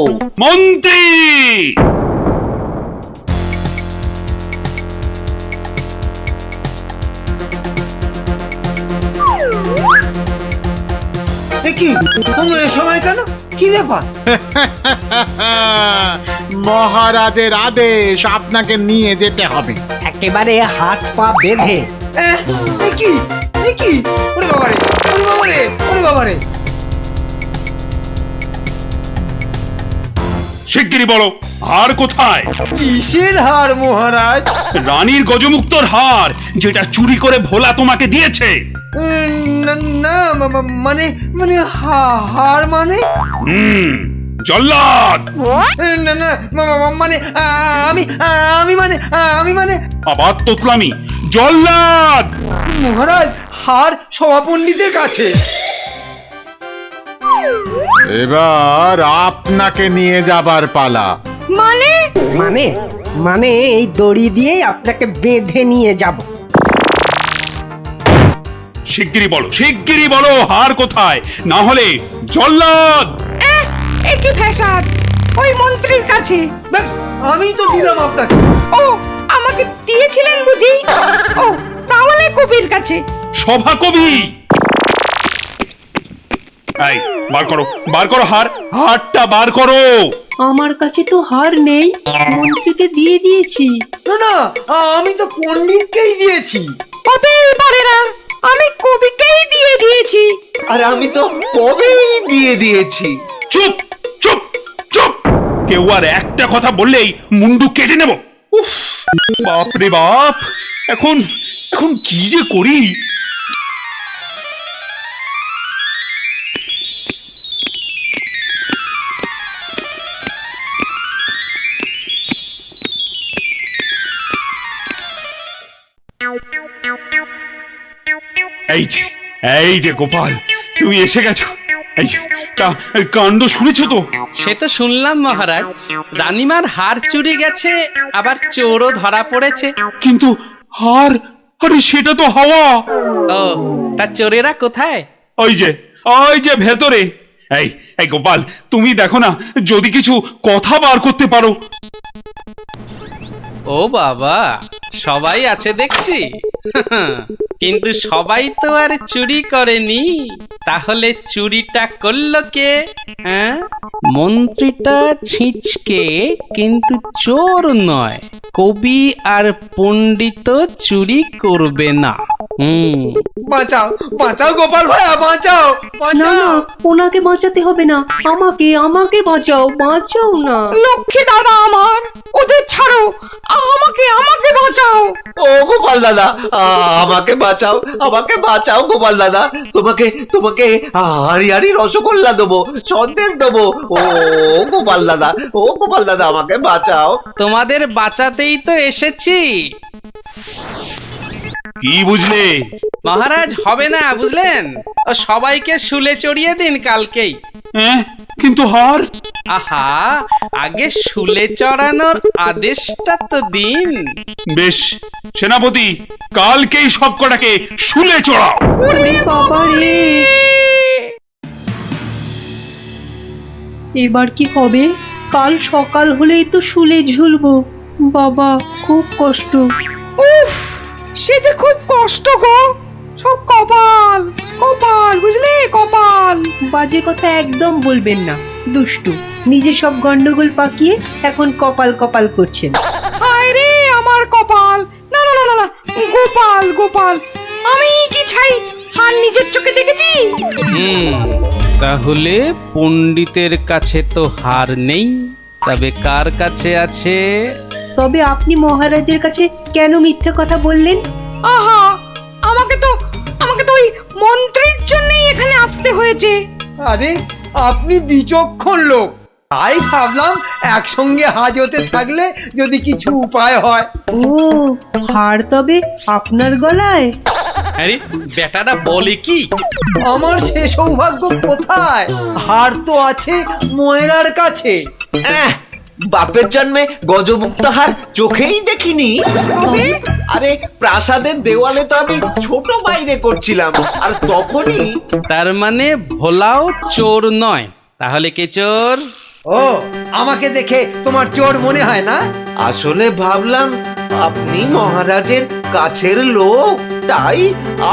মন্ত্রী! কি তোমরা এ সময় কেন? কি ব্যাপার? মহারাজের আদেশ, আপনাকে নিয়ে যেতে হবে। একেবারে হাত পা বেঁধে। কি কি? ওরে বাবারে, ওরে বাবারে, ওরে বাবারে! শিগগিরই বলো, হার কোথায়? কিসের হার মহারাজ? রানীর গজমুক্তর হার, যেটা চুরি করে ভোলা তোমাকে দিয়েছে। না না, মানে মানে হার মানে? জল্লাদ! না না, মানে আমি মানে আবার তোতলামি। জল্লাদ! মহারাজ, হার সভাপণ্ডিতের কাছে। এবার আপনাকে নিয়ে যাবার পালা। মানে মানে মানে এই দড়ি দিয়ে আপনাকে বেঁধে নিয়ে যাব। শিগগিরই বলো হার কোথায়, না হলে জল্লাদ! একই ফ্যাশন, ওই মন্ত্রীর কাছে। আমি তো দিলাম আপনাকে। ও, আমাকে দিয়েছিলেন বুঝি? ও, তাহলে কবির কাছে। সভা কবি! এই, বার করো হারটা বার করো। আমার কাছে তো হার নেই, মন্ত্রীকে দিয়ে দিয়েছি। না না, আমি তো পণ্ডিতকেই দিয়েছি। হতেই পারে না, আমি কবিকেই দিয়ে দিয়েছি। আর আমি তো কবেই দিয়ে দিয়েছি। চুপ চুপ চুপ! কেউ আর একটা কথা বললেই মুন্ডু কেটে নেব। উফ, বাপ রে বাপ! এখন কি যে করি! এই যে গোপাল, তুমি এসে গেছো। এই যে, তা কাণ্ড শুনেছো তো? সে তো শুনলাম মহারাজ, রানীমার হার চুরি গেছে, আবার চোরও ধরা পড়েছে। কিন্তু হার, আরে সেটা তো হাওয়া। ও, তা চোরেরা কোথায়? ওই যে ভেতরে। এই গোপাল, তুমি দেখো না যদি কিছু কথা বার করতে পারো। ও বাবা, সবাই আছে দেখছি। কিন্তু সবাই তো আর চুরি করেনি, তাহলে চুরিটা করলো কে? হ্যাঁ, মন্ত্রীটা ছিঁচকে, কিন্তু চোর নয়। কবি আর পণ্ডিত চুরি করবে না। বাঁচাও বাঁচাও গোপাল ভাইয়া, বাঁচাও না না, ওনাকে বাঁচাতে হবে না, আমাকে বাঁচাও, বাঁচাও না। লক্ষ্মী দাদা আমার, ওদের ছাড়ো, আমাকে বাঁচাও। ও গোপাল দাদা, আমাকে বাঁচাও গোপাল দাদা। তোমাকে হারি রসগোল্লা দেবো, সন্দেশ দেবো। ও গোপাল দাদা, আমাকে বাঁচাও। তোমাদের বাঁচাতেই তো এসেছি। কি বুঝলে? মহারাজ, হবে না বুঝলেন, ও সবাইকে শুলে চড়িয়ে দিন কালকেই। কিন্তু হার? আহা, আগে শুলে চড়ানোর আদেশটা তো দিন। বেশ, সেনাপতি, কালকেই সব কটাকে শুলে চড়াও। ওরে বাবা রে, এবার কি হবে? কাল সকাল হলেই তো শুলে ঝুলবো। বাবা, খুব কষ্ট। উফ, সে যে খুব কষ্ট গো। সব কপাল কপাল, বুঝলি, কপাল। বাজে কথা একদম বলবেন না, দুষ্টু। নিজে সব গন্ডগোল পাকিয়ে এখন কপাল কপাল করছেন। হায় রে আমার কপাল! না না না না, গোপাল গোপাল, আমি কি ছাই হার নিজের চোখে দেখেছি। তাহলে পণ্ডিতের কাছে তো হার নেই, তবে কার কাছে আছে? তবে আপনি মহারাজের কাছে কেন মিথ্যে কথা বললেন? আহা, আমাকে তো ওই মন্ত্রীর জন্যই এখানে আসতে হয়েছে। আরে, আপনি বিচক্ষণ লোক, তাই ভাবলাম একসঙ্গে হাজতে থাকলে যদি কিছু উপায় হয়। ও হার তবে আপনার গলায়? আরে বেটাটা বলে কি? আমার সে সৌভাগ্য কোথায়? হার তো আছে ময়রার কাছে। বাপের জন্মে গজমুক্ত হার চোখেই দেখিনি। আরে প্রাসাদের দেওয়ালে তো আমি ছোট বাইরে করছিলাম, আর তখনই। তার মানে ভোলাও চোর নয়, তাহলে কে চোর? ও আমাকে দেখে তোমার চোর মনে হয় না? আসলে ভাবলাম আপনি মহারাজের কাছের লোক, তাই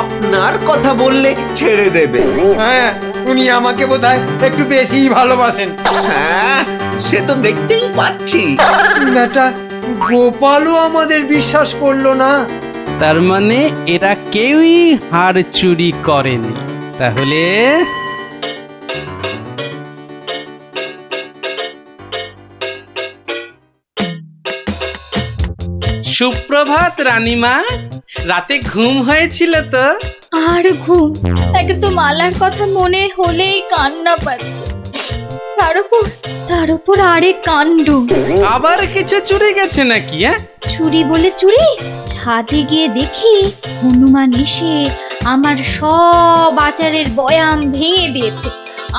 আপনার কথা বললে ছেড়ে দেবে। হ্যাঁ, উনি আমাকে বোধহয় একটু বেশি ভালোবাসেন। হ্যাঁ, সে তো দেখতেই পাচ্ছি। বেটা গোপালও আমাদের বিশ্বাস করলো না। তার মানে এরা কেউই হার চুরি করেনি। তাহলে সুপ্রভাত রানীমা, রাতে ঘুম হয়েছিল তো? আর ঘুম, একে তো মালার কথা মনে হলেই কান্না পাচ্ছে। তার উপর আরেক কাণ্ড। আবার কিছু চুরি গেছে নাকি? চুরি বলে চুরি, ছাদে গিয়ে দেখি হনুমান এসে আমার সব আচারের বয়াম ভেঙে দিয়েছে।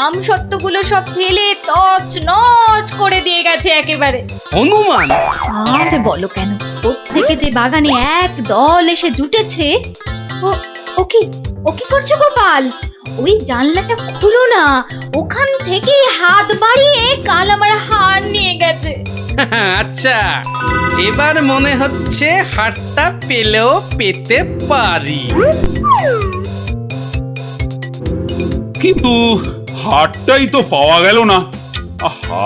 আমসত্ত্বগুলো সব ফেলে তছ নছ করে দিয়ে গেছে একেবারে। হনুমান? আর বলো কেন, প্রত্যেকে যে বাগানে এক দল এসে জুটেছে। ও কি করছো গোপাল? ওই জানলাটা খুলো না, ওখান থেকেই হাত বাড়িয়ে কাল আমার হার নিয়ে গেছে। আচ্ছা, এবার মনে হচ্ছে হারটা পেলেও পেতে পারি। কিন্তু হারটাই তো পাওয়া গেল না। আহা,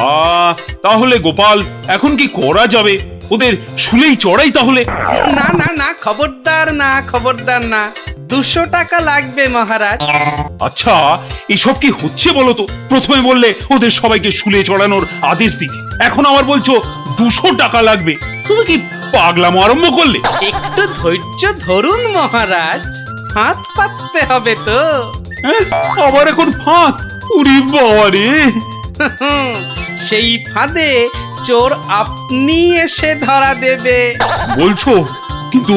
তাহলে গোপাল এখন কি করা যাবে? ওদের শুলেই চড়াই তাহলে। না না না, খবরদার না, খবরদার না। 200 টাকা লাগবে মহারাজ। আচ্ছা, এসব কি হচ্ছে বলো তো? প্রথমে বললে ওদের সবাইকে শুলে চড়ানোর আদেশ দিতে, এখন আবার বলছো 200 টাকা লাগবে। তুমি কি পাগলামো আরম্ভ করলে? একটু ধৈর্য ধরুন মহারাজ, হাত পাততে হবে তো। আবার এখন ফাঁক? উরি বাবা রে! সেই ফাঁদে চোর আপনি এসে ধরা দেবে। বলছো, কিন্তু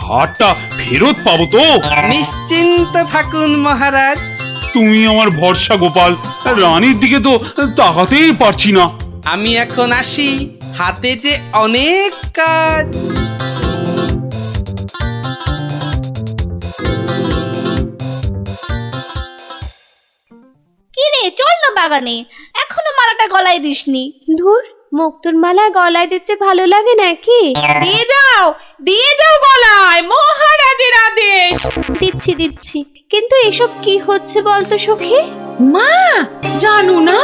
হারটা ফেরত পাবো তো? নিশ্চিন্ত থাকুন মহারাজ। তুমি আমার ভরসা গোপাল, রানীর দিকে তো তাকাতেই পারছি না। আমি এখন আসি, হাতে যে অনেক কাজ। কি রে, চল না বাগানে, এখনো মালাটা গলায় দিসনি। ধুর, মুক্তোর মালা গলায় দিতে ভালো লাগে নাকি? দিয়ে যাও গলায়, মহারাজের আদেশ। দিচ্ছি, কিন্তু এসব কি হচ্ছে বলতো সখী? মা, জানো না,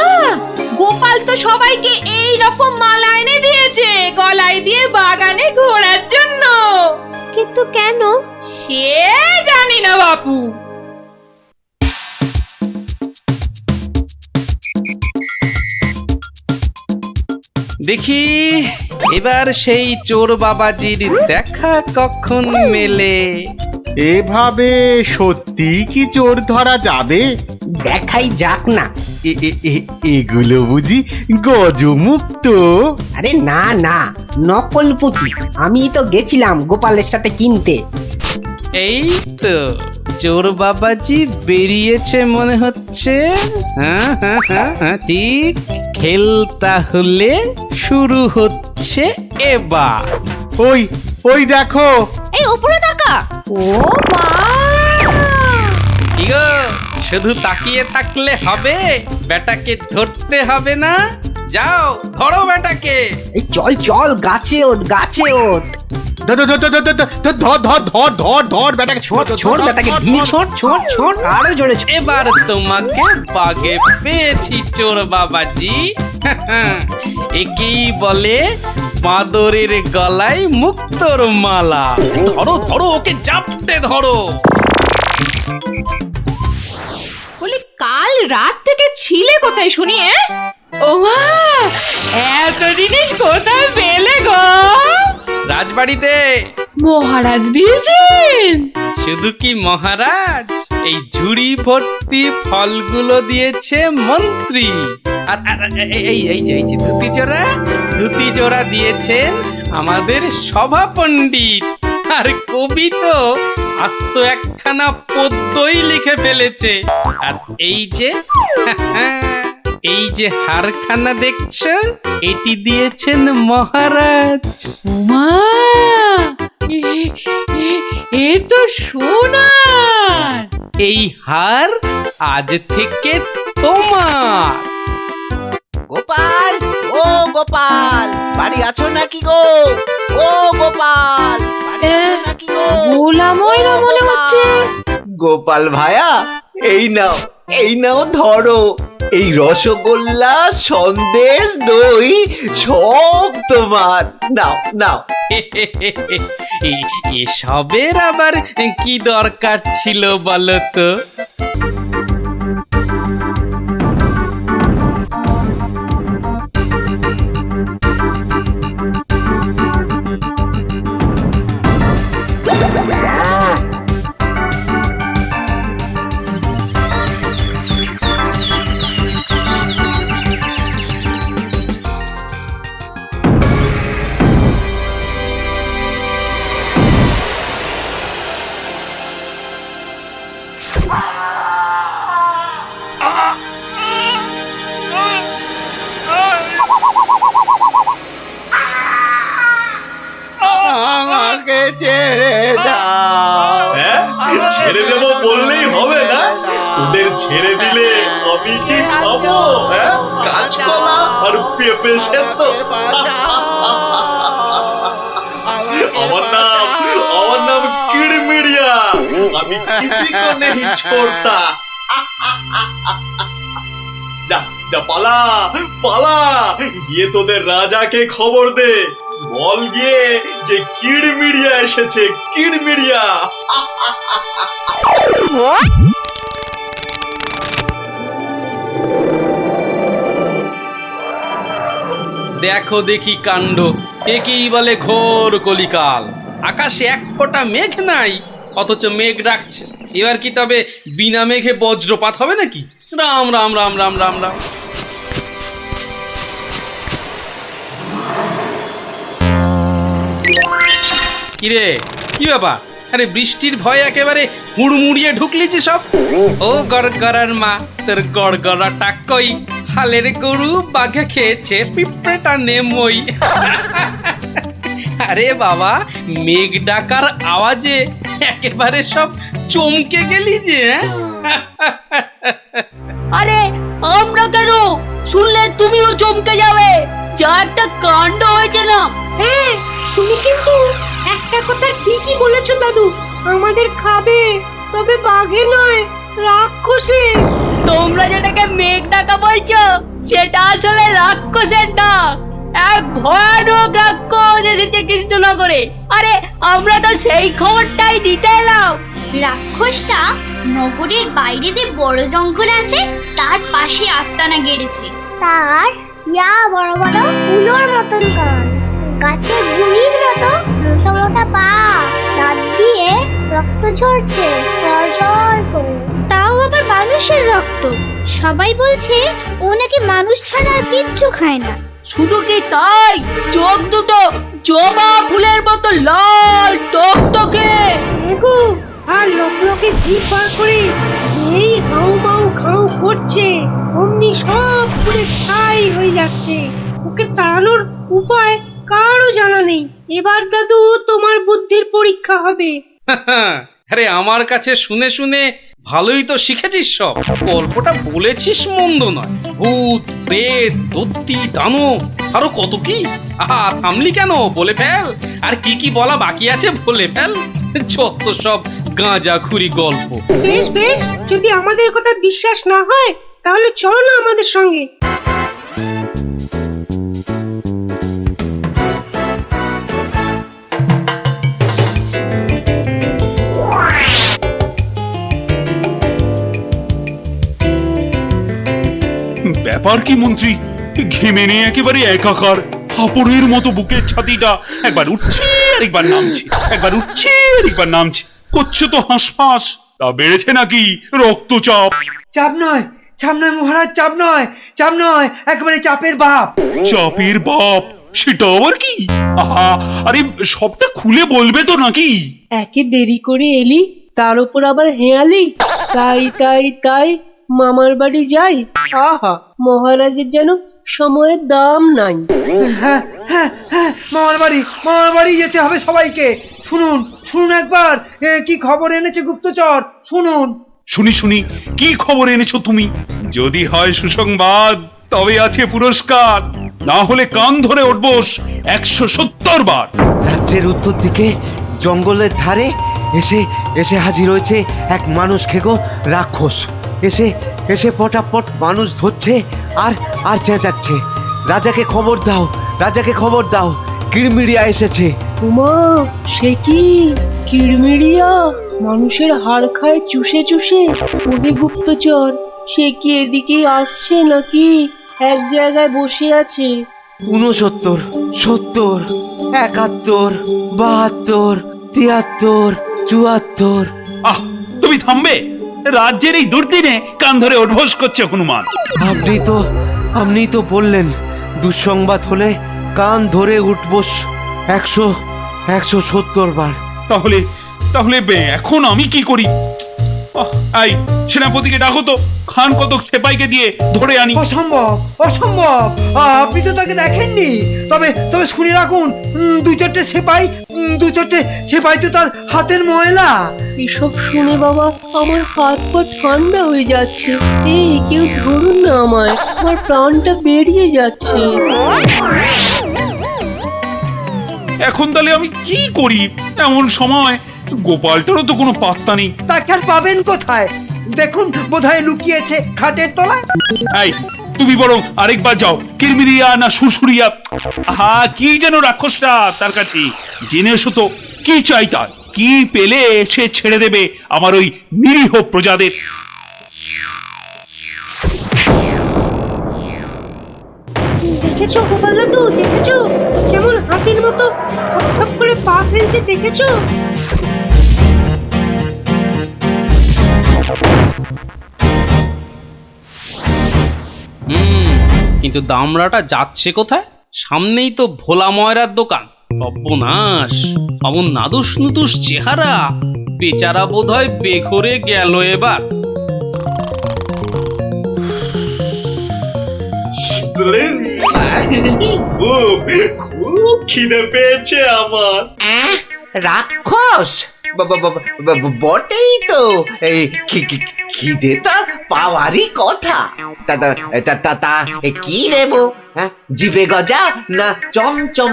গোপাল তো সবাইকে এই রকম মালা এনে দিয়েছে গলায় দিয়ে বাগানে ঘোরার জন্য। কিন্তু কেন? সে জানি না বাপু। দেখি এবার সেই চোর বাবাজির দেখা কখন মেলে। এভাবে সত্যি কি চোর ধরা যাবে? দেখাই যাক না। এগুলো বুঝি গজমুক্ত? আরে না না, নকল পুঁতি। আমি তো গেছিলাম গোপালের সাথে কিনতে। এই তো চোর বাবাজি বেরিয়েছে মনে হচ্ছে। হ্যাঁ, ঠিক। খেল তাহলে শুরু হচ্ছে এবার। ওই দেখো। এই উপরে তাকা। ও মা! কি গো, শুধু তাকিয়ে থাকলে হবে? বেটাকে ধরতে হবে না? যাও ধরো বেটাকে। এই চল গাছে ওঠ, গাছে ওঠ। ধর বেটাকে, ছোট বেটাকে ঢিল ছোট আরো জোরে ছোট। এবার তোমাকে বাগে পেয়েছি চোর বাবাজি। একেই বলে বাঁদরের গলায় মুক্তোর মালা। ধরো ওকে জাপটে ধরো। বলি, কাল রাত থেকে ছিলে কোথায় শুনি? ও মা, এত জিনিস কোথায় পেলে গো? রাজবাড়িতে। মহারাজ দিয়েছেন? শুধু কি মহারাজ, এই ঝুড়ি ভর্তি ফলগুলো দিয়েছে মন্ত্রী। এই যে ধুতি জোড়া দিয়েছেন আমাদের সভা পণ্ডিত। আর কবি তো আস্ত একখানা পদ্যই লিখে ফেলেছে। আর এই যে হারখানা দেখছো, এটি দিয়েছেন মহারাজ। উমা, এ তো সোনার। এই হার আজ থেকে তোমার। গোপাল, ও গোপাল, বাড়ি আছো নাকি গো? ও গোপাল, বাড়ি আছো নাকি গো? ভোলা ময়রা মনে হচ্ছে। গোপাল ভায়া, এই নাও ধরো। এই রসগোল্লা, সন্দেশ, দই সব তোমার। নাও নাও। এসবের আবার কি দরকার ছিল বলো তো? আমাকে ছেড়ে দাও। ছেড়ে দেবো বললেই হবে না? তোদের ছেড়ে দিলে আমি কি খাবো? কাঁচকলা আর পেঁপে সেদ্ধ? আমার নাম কিড়মিড়িয়া। আমি কিসি কো নেহি ছোড়তা। যা পালা পালা, গিয়ে তোদের রাজাকে খবর দে। বল গিয়ে যে কিড়মিড়িয়া এসেছে, কিড়মিড়িয়া। দেখো দেখি কাণ্ড, একেই বলে ঘোর কলিকাল। আকাশে এক ফোঁটা মেঘ নাই, অথচ মেঘ ডাকছে। এবার কি তবে বিনা মেঘে বজ্রপাত হবে নাকি? রাম রাম রাম রাম রাম রাম। কিরে, কি ব্যাপার? আরে বৃষ্টির ভয়ে একেবারে হুড়মুড়িয়ে ঢুকলি যে সব। ও গড়গড়ার মা, তোর গড়গড়াটা কই? হালের গরু বাঘে খেয়েছে, পিঁপড়েটা নেমই। আরে বাবা, মেঘ ডাকার আওয়াজে একেবারে সব চমকে গেলি যে। আরে আমরা কেন? শুনলে তুমিও চমকে যাবে। যা একটা কাণ্ড হয়েছে না। হ্যাঁ, তুমি কিন্তু একটা কথা ঠিকই বলেছো দাদু। আমাদের খাবে, তবে বাঘে নয়, রাক্ষসে। তোমরা যেটাকে মেঘ ডাকা বলছো, সেটা আসলে রাক্ষসের ডাক। এক ভয়ানক রাক্ষস এসেছে কৃষ্ণনগরে। আরে আমরা তো সেই খবরটাই দিতে এলাম। রাক্ষসটা নগরের বাইরে যে বড় জঙ্গল আছে তার পাশে আস্তানা গেড়েছে। তার বড় বড় উলোর মতন কান, গাছের গুড়ির মতো মোটা মোটা পা, দাঁত দিয়ে রক্ত ঝরছে ঝরঝর করে। তাও আবার মানুষের রক্ত। সবাই বলছে ও নাকি মানুষ ছাড়া আর কিচ্ছু খায় না। শুধু কি তাই, চোখ দুটো জবা ফুলের মতো লাল টকটকে, আর লোকলোকে জিভ বার করে যেই হাউ মাউ খাউ করছে, অমনি সব পুরে ছাই হয়ে যাচ্ছে। ওকে তাড়ানোর উপায় কারও জানা নেই। এবার দাদু তোমার বুদ্ধির পরীক্ষা হবে। আরে আমার কাছে শুনে শুনে ভালোই তো শিখেছিস সব। গল্পটা বলেছিস মন্দ নয়। ভূত, প্রেত, দত্তি, দানব, আরো কত কি। আহা, থামলি কেন? বলে ফেল। আর কি কি বলা বাকি আছে বলে ফেল। যত সব গাঁজাখুরি গল্প। বেশ বেশ, যদি আমাদের কথা বিশ্বাস না হয় তাহলে চলো না আমাদের সঙ্গে। ব্যাপার কি মন্ত্রী? ঘেমে নিয়ে একেবারে একাকার। হাঁপড়ের মতো বুকের ছাতিটা একবার উঠছে আর একবার নামছে, একবার উঠছে আর একবার নামছে। করছে তো হাঁসফাঁস। তা বেড়েছে নাকি রক্তচাপ? চাপ নয়, চাপ নয় মহারাজ, চাপ নয়, চাপ নয়, একেবারে চাপের বাপ। চাপের বাপ সেটা আবার কি? আহা, আরে সবটা খুলে বলবে তো নাকি? একে দেরি করে এলি, তার উপর আবার হেয়ালি। তাই তাই তাই মামার বাড়ি যাই। আহা, মহারাজের যেন সময়ের দাম নাই। হ্যাঁ হ্যাঁ হ্যাঁ, মামার বাড়ি যেতে হবে সবাইকে। শুনুন শুনুন একবার, কি খবর এনেছে গুপ্তচর, শুনুন। শুনি শুনি, কি খবর এনেছো তুমি? যদি হয় সুসংবাদ তবে আছে পুরস্কার, না হলে কান ধরে উঠবোস 170 বার। রাজ্যের উত্তর দিকে জঙ্গলের ধারে এসে এসে হাজির হয়েছে এক মানুষ খেকো রাক্ষস। এসে এসে পটাপট মানুষ ধরছে আর আর চেঁচাচ্ছে, রাজাকে খবর দাও, রাজাকে খবর দাও, কিরমিরিয়া এসেছে। উমা, সে কি কিরমিরিয়া মানুষের হাড় খায় চুষে চুষে? ওহে গুপ্তচর, সে কি এদিকেই আসছে নাকি এক জায়গায় বসে আছে? 69, 70, 71, 72, 73, 74। আহ, তুমি থামবে? রাজ্যের এই দুর্দিনে কান ধরে উঠবোস করছে হনুমান। আপনি তো বললেন দুঃসংবাদ হলে কান ধরে উঠবোস 170 বার। তাহলে তাহলে এখন আমি কি করি? আই সেনাপতিকে ডাকো তো, খান কতক সেপাইকে দিয়ে ধরে আনি। অসম্ভব অসম্ভব, আপনি তো তাকে দেখেননি। তবে তবে শুনে রাখুন, দুই চারটে সেপাই তো তার হাতের ময়লা। এসব শুনে বাবা আমার হাত পা ঠান্ডা হয়ে যাচ্ছে। এই কেউ ধরুন না আমায়, আমার প্রাণটা বেরিয়ে যাচ্ছে। এখন তাহলে আমি কি করি এমন সময়? গোপালটারও তো কোনো পাত্তা নেই। তাকে আর পাবেন কোথায়? দেখুন বোধহয় লুকিয়েছে খাটের তলায়। এই তুমি বরং আরেকবার যাও, কিরমিরিয়া না সুরসুরিয়া, আহা কি যেন রাক্ষসটা, তার কাছে জেনে এসো তো কি চাই তার, কি পেলে সে ছেড়ে দেবে আমার ওই নিরীহ প্রজাদের। দেখেছো গোপাল দাদু, দেখেছো কেমন হাতির মতো খপ করে পা ফেলছে, দেখেছো? কিন্তু দামড়াটা যাচ্ছে কোথায়? সামনেই তো ভোলা ময়রার দোকান। সর্বনাশ, অমন নাদুস নুদুস চেহারা, বেচারা বোধহয় বেঘরে গেল এবার। খুব খিদে পেয়েছে আমার। রাক্ষস বটেই তো, এই খিদে তা পাওয়ারই কথা। তা কি দেবো? জিভে গজা না চমচম?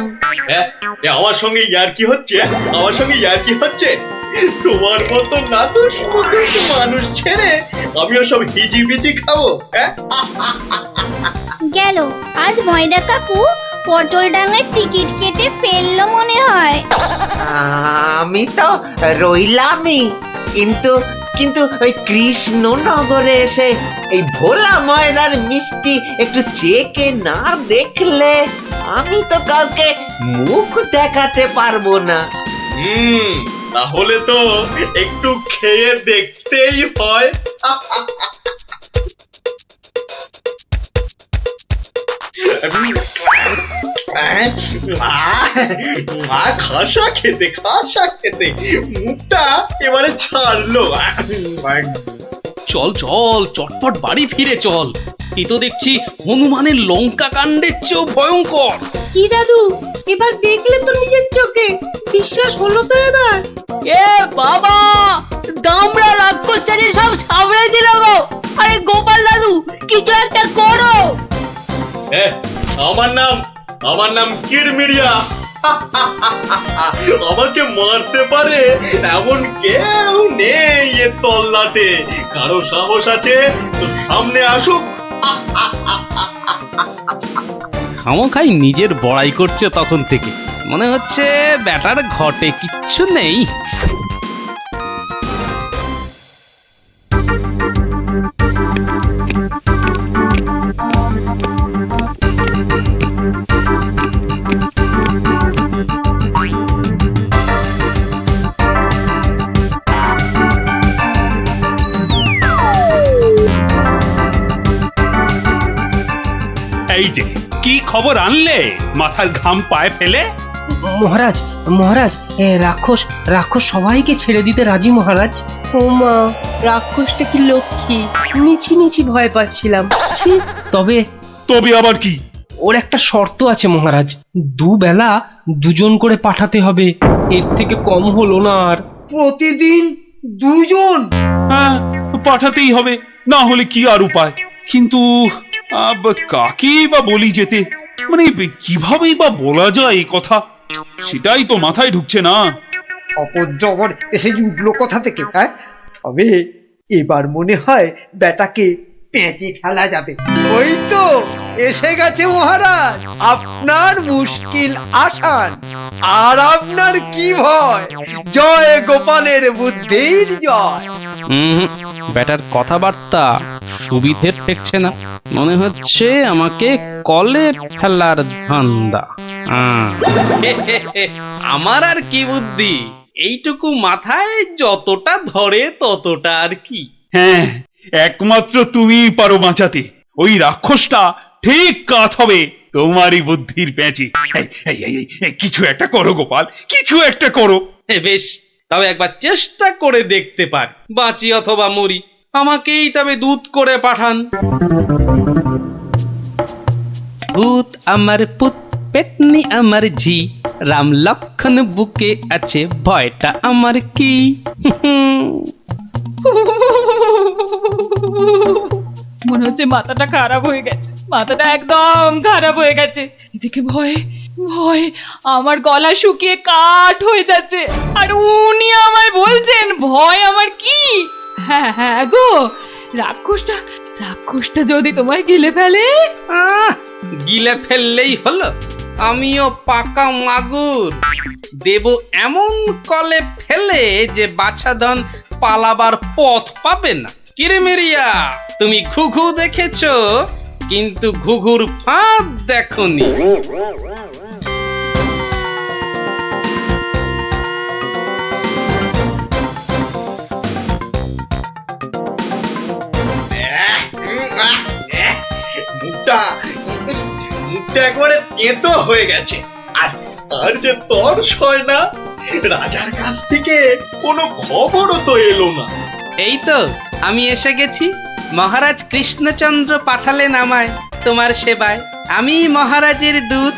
আমার সঙ্গে ইয়ার্কি হচ্ছে, আমার সঙ্গে ইয়ার্কি হচ্ছে। তোমার মতো নাদুস মুদুস মানুষ ছেড়ে আমিও সব হিজিবিজি খাবো? গেল আজ ময়দা কাকু পটল ডাঙার টিকিট কেটে ফেললো মনে হয়। আমি তো রইলামই, কিন্তু ওই কৃষ্ণনগরে এসে এই ভোলা ময়রার মিষ্টি একটু চেকে না দেখলে আমি তো কাউকে মুখ দেখাতে পারবো না। তাহলে তো একটু খেয়ে দেখতেই হয়। খাসা খেতে মুখটা এবারে ছাড়লো। চল চল, চটপট বাড়ি ফিরে চল। এ তো দেখছি হনুমানের লঙ্কা কাণ্ডের চেয়েও ভয়ঙ্কর। কি দাদু, এবার দেখলে তো নিজের চোখে, বিশ্বাস হলো তো এবার? এ বাবা, দামড়া রাক্ষসটাকে সব সামলে দিল গো। আরে গোপাল দাদু, কিছু একটা করো। আমার নাম কিরমিরিয়া। আমাকে মারতে পারে এমন কেউ নেই এ তল্লাটে। কারো সাহস আছে তো সামনে আসুক। খামোখাই নিজের বড়াই করছে তখন থেকে, মনে হচ্ছে ব্যাটার ঘটে কিচ্ছু নেই। এই যে কি খবর আনলে মাথার ঘাম পায়ে ফেলে? মহারাজ মহারাজ রাক্ষস রাক্ষস সবাইকে ছেড়ে দিতে রাজি মহারাজ। ও মা, রাক্ষসটা কি লক্ষ্মী, মিছি মিছি ভয় পাচ্ছিলাম। ছি, তবে তবে আবার কি? ওর একটা শর্ত আছে মহারাজ, দুবেলা দুজন করে পাঠাতে হবে, এর থেকে কম হলো না আর। প্রতিদিন দুজন? হ্যাঁ, পাঠাতেই হবে, না হলে কি আর উপায়। কিন্তু কাকেই বা বলি যেতে, মানে কিভাবেই বা বলা যায় এই কথা, সেটাই তো মাথায় ঢুকছে না। অপদ্রবর এসে উঠলো কোথা থেকে? হ্যাঁ, তবে এবার মনে হয় বেটাকে পেঁচে ফেলা যাবে। ওই তো এসে গেছে মহারাজ, আপনার মুশকিল আসান। আর আপনার কি ভয়? জয় গোপালের বুদ্ধির জয়। ব্যাটার কথাবার্তা সুবিধে ঠেকছে না, মনে হচ্ছে আমাকে কলে ফেলার ধান্দা। আমার আর কি বুদ্ধি, এইটুকু মাথায় যতটা ধরে ততটা আর কি। হ্যাঁ, একমাত্র তুমিই পারো বাঁচাতে। ওই রাক্ষসটা ঠিক কাত হবে তোমারই বুদ্ধির প্যাঁচে। কিছু একটা করো গোপাল, কিছু একটা করো। বেশ, তবে একবার চেষ্টা করে দেখতে পারি, বাঁচি অথবা মরি। আমাকেই তবে দূত করে পাঠান। ভূত আমার পুত, পেতনি আমার ঝি, রাম লক্ষণ বুকে আছে, ভয়টা আমার কি? মনে হচ্ছে মাথাটা খারাপ হয়ে গেছে, মাথাটা একদম খারাপ হয়ে গেছে। এদিকে ভয় ভয় আমার গলা শুকিয়ে কাঠ হয়ে যাচ্ছে, আর উনি আমায় বলছেন ভয় আমার কি? হ্যাঁ হ্যাঁ গো, রাক্ষসটা যদি তোমায় গিলে ফেলে? গিলে ফেললেই হলো, আমিও পাকা মাগুর, দেব এমন কলে ফেলে যে বাছাধন পালাবার পথ পাবে না। কিরেমিরিয়া, তুমি ঘুঘু দেখেছো, কিন্তু ঘুঘুর ফাঁদ দেখোনি। মুখটা একবারে তেতো হয়ে গেছে, আর যে তর্স হয় না। রাজার কাছ থেকে কোনো খবরও তো এলো না। এই তো আমি এসে গেছি, মহারাজ কৃষ্ণচন্দ্র পাঠালেন আমায় তোমার সেবায়, আমি মহারাজের দূত।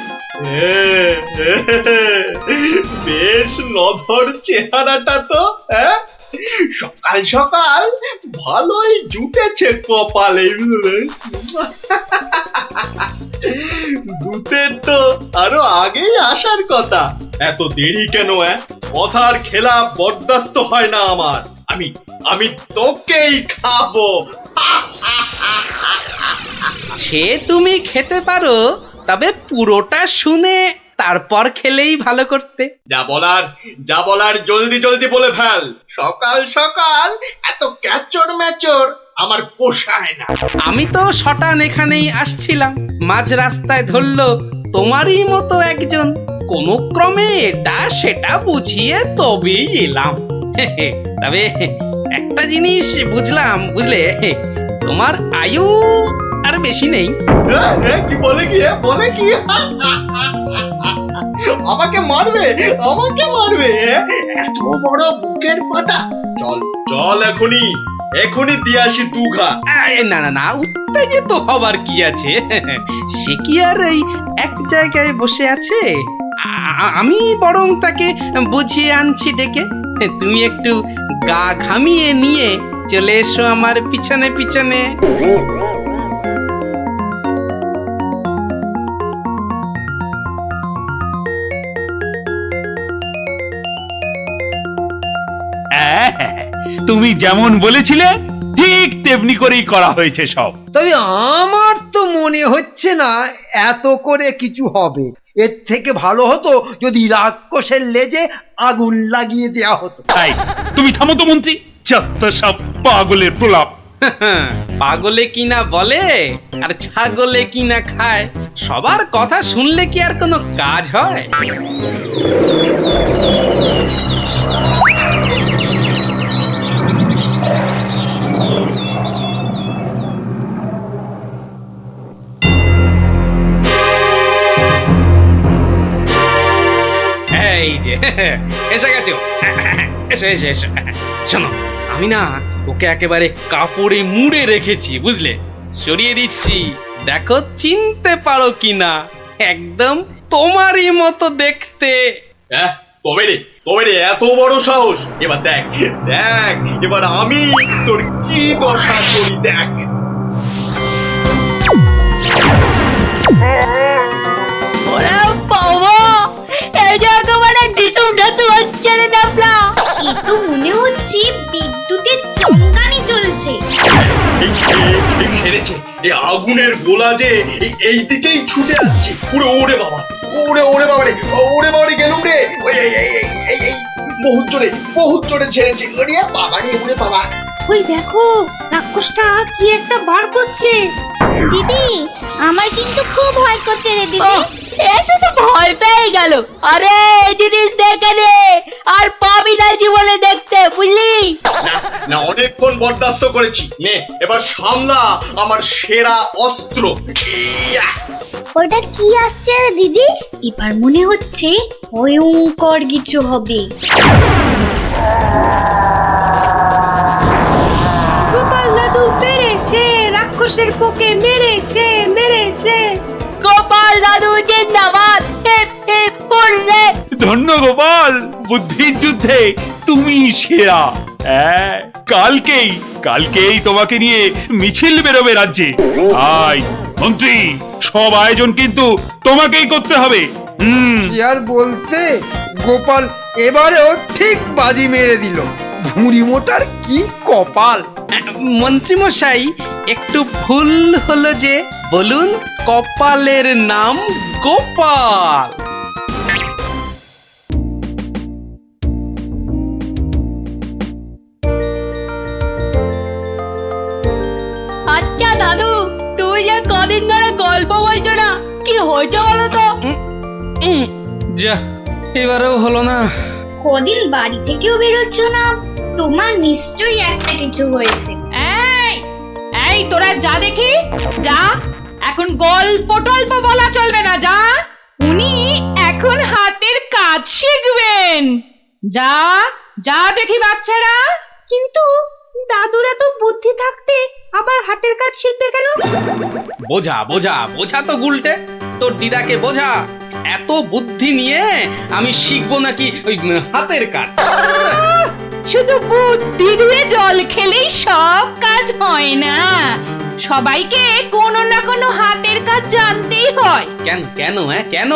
বেশ নধর চেহারাটা তো, হ্যাঁ? সকাল সকাল ভালোই জুটেছে কপালে। দূতের তো আরো আগেই আসার কথা, এত দেরি কেন? কথার খেলা বরদাস্ত হয় না আমার। আমি তোকেই খাবো। সে তুমি খেতে পারো, তবে পুরোটা শুনে তারপর খেলেই ভালো করতে। যা বলার জলদি জলদি বলে ফেল। সকাল সকাল এত ক্যাচর ম্যাচর আমার পোষায় না। আমি তো শটান এখানেই আসছিলাম, মাঝ রাস্তায় ধরলো তোমারই মতো একজন, কোন ক্রমে এটা সেটা বুঝিয়ে তবেই এলাম। তবে একটা জিনিস বুঝলাম, বুঝলে, তোমার আয়ু আর বেশি নেই। কি বলে কি আমাকে মারবে? এত বড় বুকের পাটা? চল এখনই দিয়ে আসি দুঘা। না না না, উত্তেজিত হবার কি আছে? সে কি আর এই এক জায়গায় বসে আছে? আমি বরং তাকে বুঝিয়ে আনছি ডেকে। তুমি একটু গা ঘামিয়ে নিয়ে চলে এসো আমার পিছনে পিছনে। তুমি যেমন বলেছিলে ঠিক তেমনি করেই করা হয়েছে সব। তবে আমার তো মনে হচ্ছে না এত করে কিছু হবে। এর থেকে ভালো হতো যদি রাক্ষসের লেজে আগুন লাগিয়ে দেয়া হতো। তাই তুমি থামো তো মন্ত্রী, যত সব পাগলের প্রলাপ। পাগলে কিনা বলে আর ছাগলে কিনা খায়, সবার কথা শুনলে কি আর কোনো কাজ হয়? এসে গেছো, এসো এসো এসো। শোনো, আমি না ওকে একেবারে কাপড়ে মুড়ে রেখেছি, বুঝলে? সরিয়ে দিচ্ছি, দেখো চিনতে পারো কিনা। একদম তোমারই মতো দেখতে। হ্যাঁ, তবে রে এত বড় সাহস! এবার দেখ দেখ, এবার আমি তোর কি দশা করি দেখ। ওরে বাবা, এই যে একেবারে ডিসুম ঢাসু হচ্ছে রে ডাবলা। এ তো মনে হচ্ছে বিদ্যুতের চমকানি চলছে। এই সেরেছে, এই আগুনের গোলা যে এই দিকেই ছুটে আসছে। ওরে বাবা, ওরে বাবা রে, ওরে বাবা রে, গেলুম রে। এই বহুত জোরে ছেড়েছে। ওরে বাবা রে, ওরে বাবা। ওই দেখো, রাক্ষসটা কি একটা বার করছে। দিদি, আমার কিন্তু খুব ভয় করছে রে দিদি। এসে তো ভয় পেয়ে গেল। আরে এই জিনিস দেখে নে, আর পাবি না জীবনে দেখতে, বুঝলি? না, অনেকক্ষণ বরদাস্ত করেছি। নে এবার সামলা আমার সেরা অস্ত্র। ইয়া! ওটা কি আসছে রে দিদি? এবার মনে হচ্ছে ভয়ঙ্কর কিছু হবে। গোপাল দাদু মেরেছে, রাক্ষসের পোকে মেরেছে। গোপাল দাদু জিন্দাবাদ। Hip hip hurray. ধন্য গোপাল, বুদ্ধির যুদ্ধে তুমি সেরা। হ্যাঁ, কালকেই তোমাকে নিয়ে মিছিল বেরোবে রাজ্যে। আয় মন্ত্রী, সব আয়োজন কিন্তু তোমাকেই করতে হবে। কি আর বলতে, গোপাল এবারেও ঠিক বাজি মেরে দিল। ভুঁড়ি মোটার কি কপাল! মন্ত্রী মশাই, একটু ভুল হলো যে। বলুন, কপালের নাম গোপাল। আচ্ছা দাদু, তুই যে কদিন ধরে গল্প বলছো না, কি হয়েছে বলো তো? যা, এবারেও হলো না। কদিন বাড়ি থেকেও বেরোচ্ছ না, তোমার নিশ্চয়ই একটা কিছু হয়েছে। এই তোরা যা দেখি, যা। এখন গল্প টল্প বলা চলবে না, যা। উনি এখন হাতের কাজ শিখবেন। যা যা দেখি বাচ্চারা। কিন্তু দাদুরা তো বুদ্ধি থাকতে আবার হাতের কাজ শিখবে কেন? বোঝা তো গুলটে, তোর দিদাকে বোঝা। এত বুদ্ধি নিয়ে আমি শিখবো নাকি ওই হাতের কাজ? শুধু বুদ্ধি দিয়ে জল খেলেই সব কাজ হয় না, সবাইকে কোনো না কোনো হাতের কাজ জানতেই হয়। কেন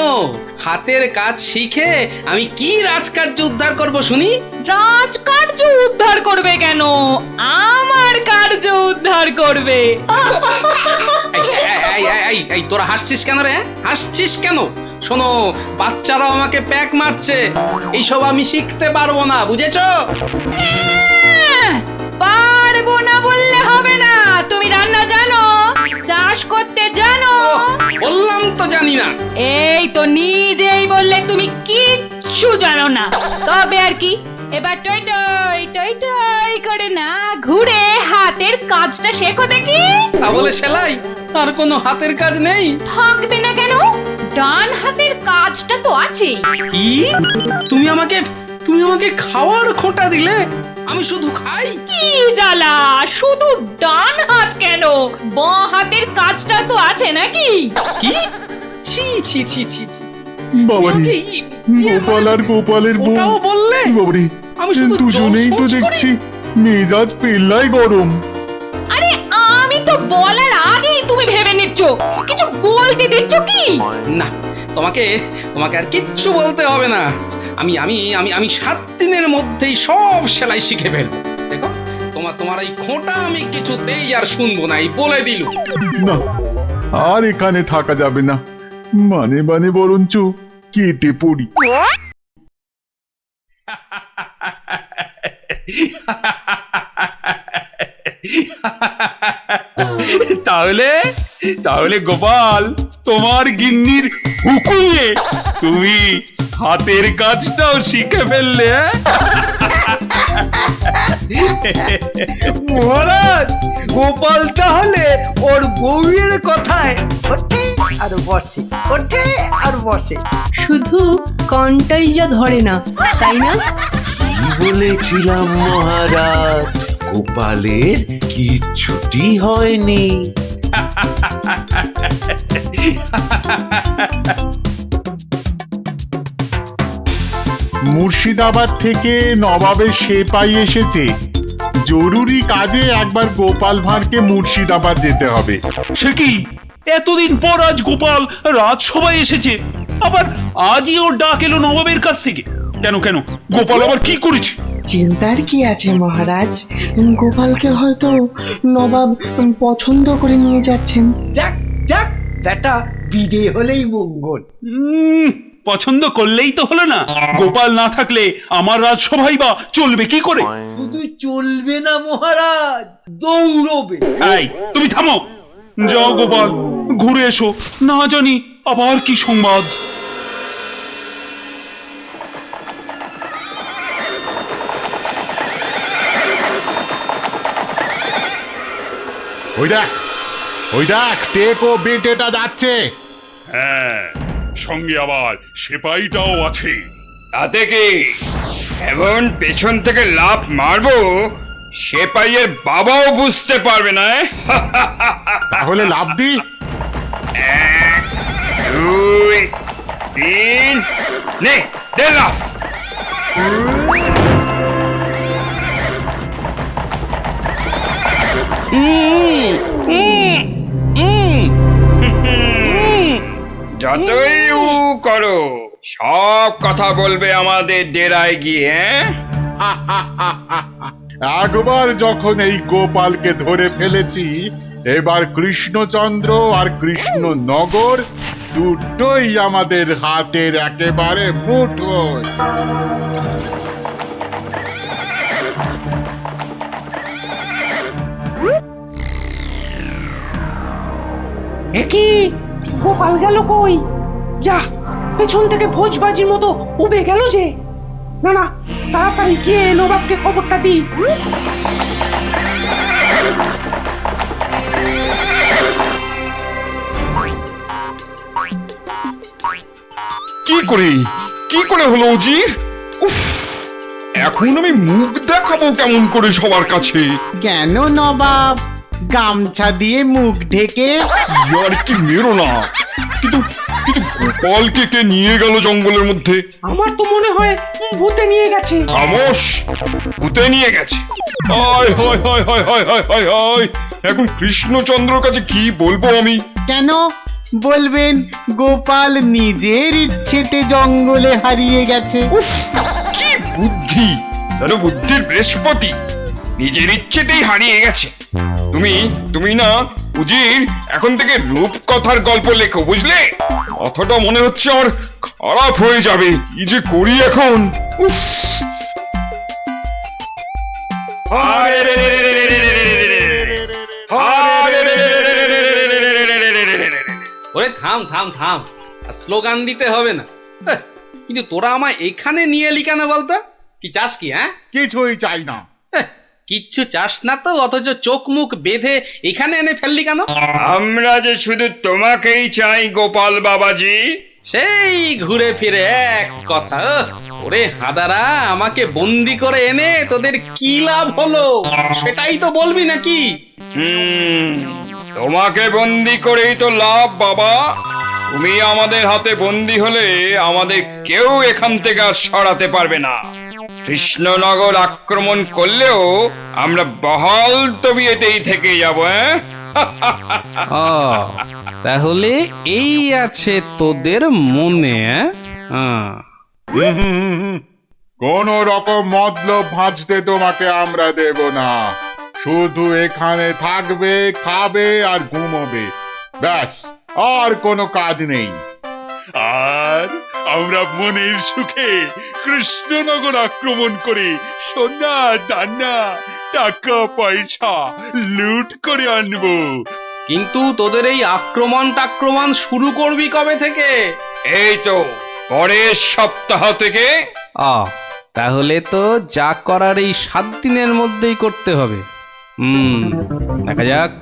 হাতের কাজ শিখে আমি কি রাজকার্য উদ্ধার করব শুনি? রাজকার্য উদ্ধার করবে কেন, আমার কার্য উদ্ধার করবে। এই তোরা হাসছিস কেন রে? হাসছিস কেন? শোনো, বাচ্চারাও আমাকে প্যাক মারছে। এইসব আমি শিখতে পারবো না, বুঝেছো? পারবো না বললে হবে না। তুমি রান্না জানো, চাষ করতে জানো? বললাম তো জানি না। এই তো নিজেই বললে তুমি কিচ্ছু জানো না। তবে আর কি, এবার টই টই টই টই করে না ঘুরে হাতের কাজটা শেখো দেখি। তা বলে সেলাই? আর কোনো হাতের কাজ নেই? থাকবে না কেন, ডান হাতের কাজটা তো আছেই। কি? তুমি আমাকে খাওয়ার খোঁটা দিলে? আমি শুধু খাই? কি জ্বালা, শুধু ডান হাত কেন, বাঁ হাতের কাজটা তো আছে নাকি? কি? ছি ছি ছি ছি ছি ছি। বাবারে, গোপাল আর গোপালের বউ, ওটাও বললে? বাবারে, আমি শুধু দুজনেই তো জোর সোচ দেখছি মেজাজ পেল্লাই গরম। আরে আমি তো বলার আগেই তুমি ভেবে নিচ্ছ, কিছু বলতে দিচ্ছ কি? না, তোমাকে আর কিচ্ছু বলতে হবে না। আমি আমি আমি আমি 7 দিনের মধ্যেই সব সেলাই শিখে ফেলবো। দেখো, তোমার এই খোঁটা আমি কিছুতেই আর শুনবো না, এই বলে দিল। না, আর এখানে থাকা যাবে না, মানে বরঞ্চ কেটে পড়ি। তাহলে গোপাল, তোমার গিন্নির হুকুমে তুমি হাতের কাজটাও শিখে ফেললে। মহারাজ, গোপাল তাহলে ওর বউয়ের কথায় আর বসে, ওঠে আর বসে। শুধু কনটাই যা ধরে না, তাই না? কি বলেছিলাম মহারাজ, গোপালের কিচ্ছুটি হয়নি। মুর্শিদাবাদ থেকে নবাবের সেপাই এসেছে, জরুরি কাজে একবার গোপাল ভাঁড়কে মুর্শিদাবাদ যেতে হবে। সে কি, এতদিন পর আজ গোপাল রাজসভায় এসেছে, আবার আজই ওর ডাক এলো নবাবের কাছ থেকে? কেন কেন, গোপাল আবার কি করেছে? চিন্তার কি আছে মহারাজ, গোপালকে হয়তো নবাব পছন্দ করে নিয়ে যাচ্ছেন। যাক যাক, বেটা বিদে হলেই মঙ্গল। পছন্দ করলেই তো হলো না, গোপাল না থাকলে আমার রাজসভাই বা চলবে কি করে? শুধু চলবে না মহারাজ, দৌড়বে। এই, তুমি থামো, যাও গোপাল, ঘুরে এসো, না জানি আবার কি সংবাদ। ওই দেখ টেকো বেটেটা যাচ্ছে। হ্যাঁ, সঙ্গে আবার সেপাইটাও আছে। তাতে কি এমন পেছন থেকে লাফ মারবো সেপাইয়ের বাবাও বুঝতে পারবে না। তাহলে লাভ দি। 1 2 3 নে, দে লাফ। যতই উ করো, সব কথা বলবে আমাদের ডেরায় গিয়ে। একবার যখন এই গোপালকে ধরে ফেলেছি, এবার কৃষ্ণচন্দ্র আর কৃষ্ণনগর দুটোই আমাদের হাতের একেবারে মুঠোয়। একই গোপাল গেল কই? যা, পেছন থেকে ভোজবাজির মতো উবে গেল যে। না না, তাড়াতাড়ি গিয়ে নবাবকে খবরটা দি। কি করে হলো উজির? উফ, এখন আমি মুখ দেখাবো কেমন করে সবার কাছে? কেন নবাব, গামছা দিয়ে মুখ ঢেকে? আর কি মেরো না, কিন্তু কিন্তু গোপালকে কে নিয়ে গেল জঙ্গলের মধ্যে? আমার তো মনে হয় ভূতে নিয়ে গেছে। খামোশ, ভূতে নিয়ে গেছে? হায় হায় হায় হায় হায় হায় হায় হায়, এখন কৃষ্ণচন্দ্রর কাছে কি বলবো আমি? কেন বলবেন গোপাল নিজের ইচ্ছেতে জঙ্গলে হারিয়ে গেছে? উফ, কি বুদ্ধি, যেন বুদ্ধির বৃহস্পতি, নিজের ইচ্ছেতেই হারিয়ে গেছে। তুমি না উজির, এখন থেকে রূপকথার গল্প লেখো, বুঝলে? কথাটা মনে হচ্ছে আমার খারাপ হয়ে যাবে, কি যে করি এখন। উফ, ওরে থাম থাম থাম, আর স্লোগান দিতে হবে না। কিন্তু তোরা আমায় এখানে নিয়ে এলি কেন বলতো? কি চাস কি? হ্যাঁ, কিছুই চাই না। কিচ্ছু চাস না তো, অথচ চোখ মুখ বেঁধে এখানে এনে ফেললি কেন? আমরা যে শুধু তোমাকেই চাই গোপাল বাবাজি। সেই ঘুরে ফিরে এক কথা। ওরে হাদারা, আমাকে বন্দি করে এনে তোদের কি লাভ হলো সেটাই তো বলবি নাকি? তোমাকে বন্দি করেই তো লাভ বাবা। তুমি আমাদের হাতে বন্দি হলে আমাদের কেউ এখান থেকে আর সরাতে পারবে না। কৃষ্ণনগর আক্রমণ করলেও আমরা বহাল তবিয়েতেই থেকে যাব। তাহলে এই আছে তোদের মনে? কোন রকম মতলব ভাঁজতে তোমাকে আমরা দেব না। শুধু এখানে থাকবে, খাবে আর ঘুমোবে, ব্যাস, আর কোনো কাজ নেই। আর আমরা মনের সুখে কৃষ্ণনগর আক্রমণ করে সোনা দানা টাকা পয়সা লুট করে আনবো। কিন্তু তোদের এই আক্রমণ শুরু করবি কবে থেকে? এই তো পরের সপ্তাহ থেকে। তাহলে তো যা করার এই 7 দিনের মধ্যেই করতে হবে। দেখা যাক।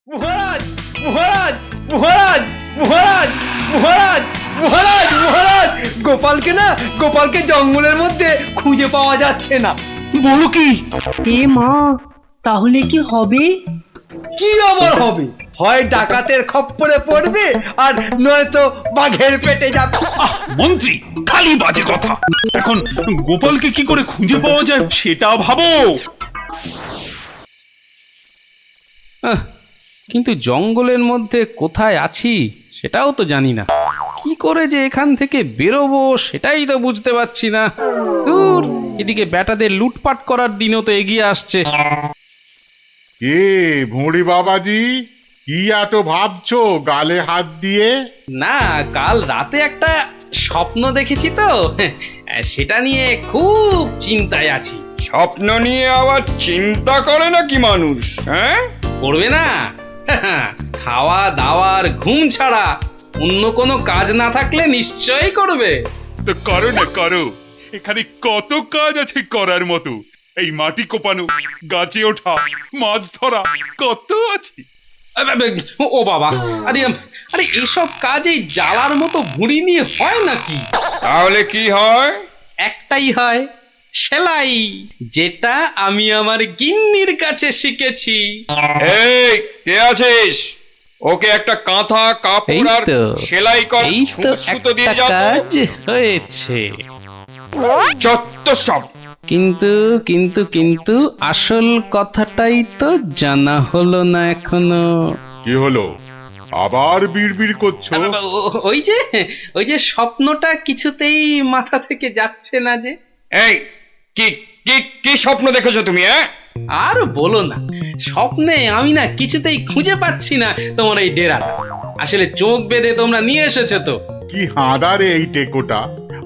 মহারাজ মহারাজ মহারাজ মহারাজ মহারাজ মহারাজ মহারাজ গোপালকে জঙ্গলের মধ্যে খুঁজে পাওয়া যাচ্ছে না। বলো কি? এ মা, তাহলে কি হবে? কি আবার হবে? হয় ডাকাতের খপ্পরে পড়বে আর নয়তো বাঘের পেটে যাবে। মন্ত্রী, খালি বাজে কথা। এখন গোপালকে কি করে খুঁজে পাওয়া যায় সেটা ভাবো। কিন্তু জঙ্গলের মধ্যে কোথায় আছি সেটাও তো জানি না। কি করে যে এখান থেকে বেরোবো সেটাই তো বুঝতে পারছি না। দূর, এদিকে ব্যাটাদের লুটপাট করার দিনও তো এগিয়ে আসছে। এ ভুঁড়ি বাবাজি, কি এত ভাবছো গালে হাত দিয়ে? না, কাল রাতে একটা স্বপ্ন দেখেছি তো, সেটা নিয়ে খুব চিন্তায় আছি। স্বপ্ন নিয়ে আবার চিন্তা করে নাকি মানুষ? হ্যাঁ, করবে না? খাওয়া দাওয়ার ঘুম ছাড়া অন্য কোনো কাজ না থাকলে নিশ্চয়ই করবে। তো করো না, করো। এখানে কত কাজ আছে করার মতো। এই মাটি কোপানো, গাছে ওঠা, মাছ ধরা, কত আছে। ও বাবা, আরে আরে এসব কাজ এই জ্বালার মতো ভুঁড়ি নিয়ে হয় নাকি? তাহলে কি হয়? একটাই হয়, সেলাই, যেটা আমি আমার গিন্নির কাছে শিখেছি। এই, কে আছিস? ওকে একটা কাঁথা কাপড় আর সেলাই কর, এই তো সুতো দিয়ে একটা যা তো। কাজ হয়েছে। যত সব। কিন্তু কিন্তু কিন্তু আসল কথাটাই তো জানা হলো না এখনো। কি হলো? আবার বিড়বিড় করছো? ওই যে স্বপ্নটা কিছুতেই মাথা থেকে যাচ্ছে না যে। এই, কি কি কি স্বপ্ন দেখেছো তুমি? আর বলো না, স্বপ্নে আমি না কিছুতেই খুঁজে পাচ্ছি না তোমার এই ডেরাটা। আসলে চোখ বেঁধে তোমরা নিয়ে এসেছো তো। কি হাঁদারে এই টেকোটা!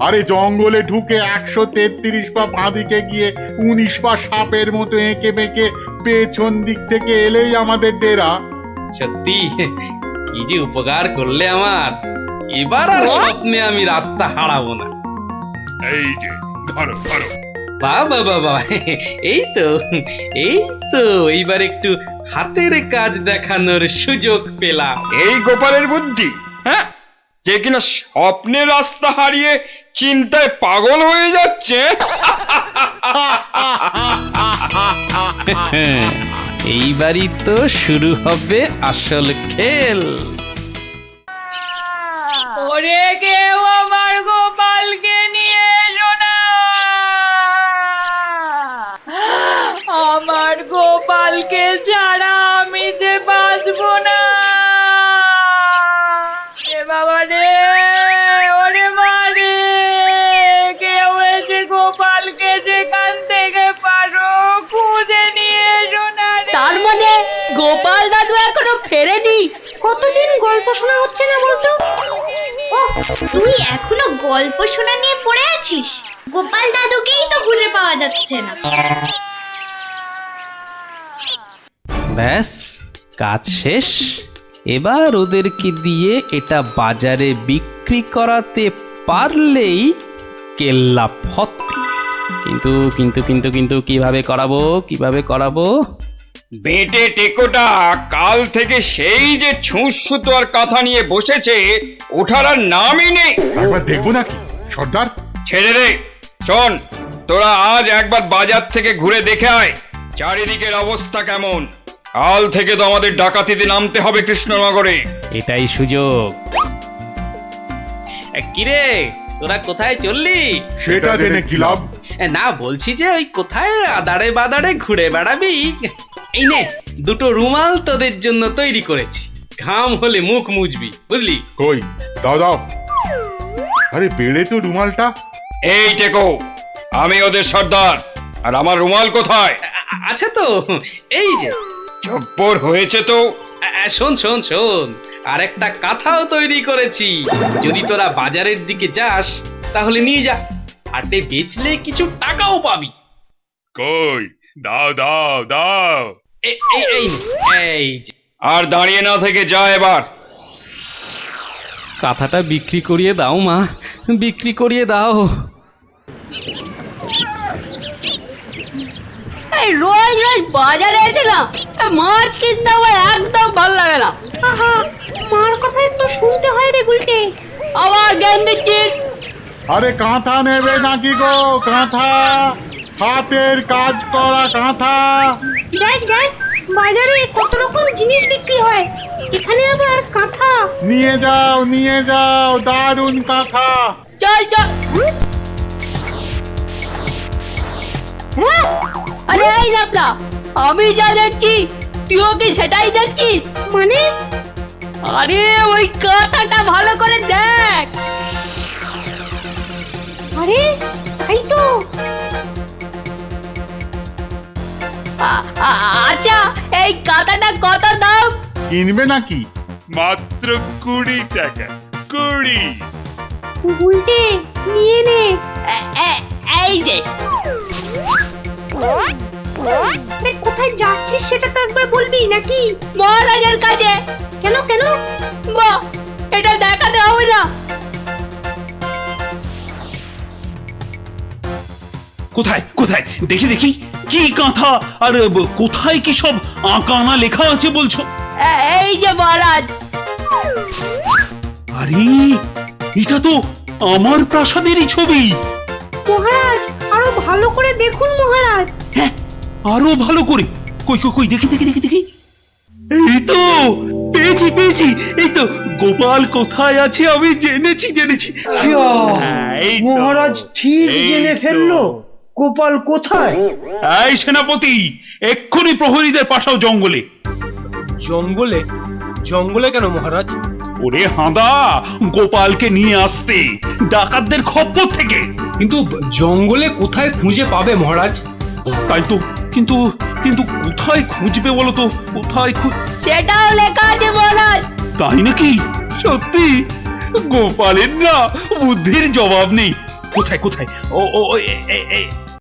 আরে জঙ্গলে ঢুকে 133 পা বাঁদিকে গিয়ে 19 পা সাপের মতো এঁকে বেঁকে পেছন দিক থেকে এলেই আমাদের ডেরা। সত্যি কি যে উপকার করলে আমার। এবার আর স্বপ্নে আমি রাস্তা হারাবো না। এই যে ধরো ধরো। বাবা বাবা, এই তো এইবার একটু হাতের কাজ দেখানোর সুযোগ পেলাম। এই গোপালের বুদ্ধি, হ্যাঁ, যে কিনা স্বপ্নে রাস্তা হারিয়ে চিন্তায় পাগল হয়ে যাচ্ছে। এইবারই তো শুরু হবে আসল খেল। ওরে কেউ আমার গোপালকে নিয়ে এসো না, আমার গোপালকে ছাড়া আমি যে বাঁচবো না। এ বাবা রে, ওরে মা রে, কেউ এসে গোপালকে যেখান থেকে পারো খুঁজে নিয়ে এসো না রে। তার মানে গোপাল দাদু এখনো ফেরেনি? কতদিন গল্প শোনা হচ্ছে না বলতো? ও, তুই এখনো গল্প শোনা নিয়ে পড়ে আছিস? গোপাল দাদুকেই তো খুঁজে পাওয়া যাচ্ছে না। ব্যাস, কাজ শেষ। এবার ওদেরকে দিয়ে এটা বাজারে বিক্রি করাতে পারলেই কেল্লা ফতে। কিন্তু কিন্তু কিন্তু কিন্তু কিভাবে করাবো? বেটে টেকোটা কাল থেকে সেই যে ছুঁচ সুতো আর কাঁথা নিয়ে বসেছে, ওঠার আর নামই নেই। একবার দেখবো নাকি সর্দার? ছেড়ে রে। শোন, তোরা আজ একবার বাজার থেকে ঘুরে দেখে আয় চারিদিকের অবস্থা কেমন। কাল থেকে তো আমাদের ডাকাতিতে নামতে হবে কৃষ্ণনগরে। এটাই সুযোগ। কিরে, তোরা কোথায় চললি? সেটা জেনে কি লাভ? না, বলছি যে ওই কোথায় আদারে বাদারে ঘুরে বেড়াবি। এই নে, দুটো রুমাল তোদের জন্য তৈরি করেছি। ঘাম হলে মুখ মুছবি, বুঝলি? কই দাও দাও। আরে বেড়ে তো রুমালটা। এই টেকো, আমি ওদের সর্দার, আর আমার রুমাল কোথায়? আচ্ছা তো, এই যে। চপ্পর হয়েছে তো। শোন শোন শোন, আর একটা কাঁথাও তৈরি করেছি। যদি তোরা বাজারের দিকে যাস তাহলে নিয়ে যা, হাটে বেচলে কিছু টাকাও পাবি। কই দাও দাও দাও। এই যে। আর দাঁড়িয়ে না থেকে যা এবার। কাঁথাটা বিক্রি করিয়ে দাও মা, বিক্রি করিয়ে দাও। এই রোজ রোজ বাজারে এসে না মাছ কিনতে আমার একদম ভালো লাগে না। আহা, মার কথা একটু শুনতে হয় রে গুলটে। আবার জ্ঞান দিচ্ছিস? আরে কাঁথা নেবে নাকি গো? কাঁথা, হাতের কাজ করা কাঁথা। দেখ দেখ, বাজারে কত রকম জিনিস বিক্রি হয়, এখানে আবার কাঁথা। নিয়ে যাও দারুণ কাঁথা। চল চল। হ্যাঁ, আরে এই লাপলা, আমি যা দেখছি তুইও কি সেটাই দেখছিস? মানে? আরে ওই কাঁথাটা ভালো করে দেখ। আরে তাই তো। আচ্ছা, এই কাঁথাটা কত দাম? কিনবে নাকি? মাত্র 20 টাকা। 20। উল্টে নিয়ে নে। এই যে কোথায় যাচ্ছিস সেটা তো একবার বলবি নাকি? মহারাজের কাছে। কেন কেন? বাহ, এটা দেখাতে হবে না। কোথায় কোথায় দেখি দেখি কি কাঁথা আর কোথায় কি সব আঁকানা লেখা আছে বলছো? এই যে মহারাজ। আরে এটা তো আমার প্রাসাদেরই ছবি। মহারাজ আরো ভালো করে দেখুন মহারাজ। হ্যাঁ, আরো ভালো করে। কই কই কই দেখি দেখি দেখি দেখি। এই তো পেয়েছি। এই তো গোপাল কোথায় আছে আমি জেনেছি। এই তো, মহারাজ ঠিক এই জেনে তো। ফেললো গোপাল কোথায়। এই সেনাপতি, এক্ষুনি প্রহরীদের পাঠাও জঙ্গলে। জঙ্গলে? জঙ্গলে কেন মহারাজ? ওরে হাঁদা, গোপালকে নিয়ে আসতে ডাকাতদের খপ্পর থেকে। কিন্তু জঙ্গলে কোথায় খুঁজে পাবে মহারাজ? তাই তো, কিন্তু কিন্তু কোথায় খুঁজবে বলো তো? কোথায় সেটাও লেখা আছে মহারাজ। তাই নাকি? সত্যি? গোপালের না বুদ্ধির জবাব নেই। কোথায় কোথায়? ও ও এ- এ- এ-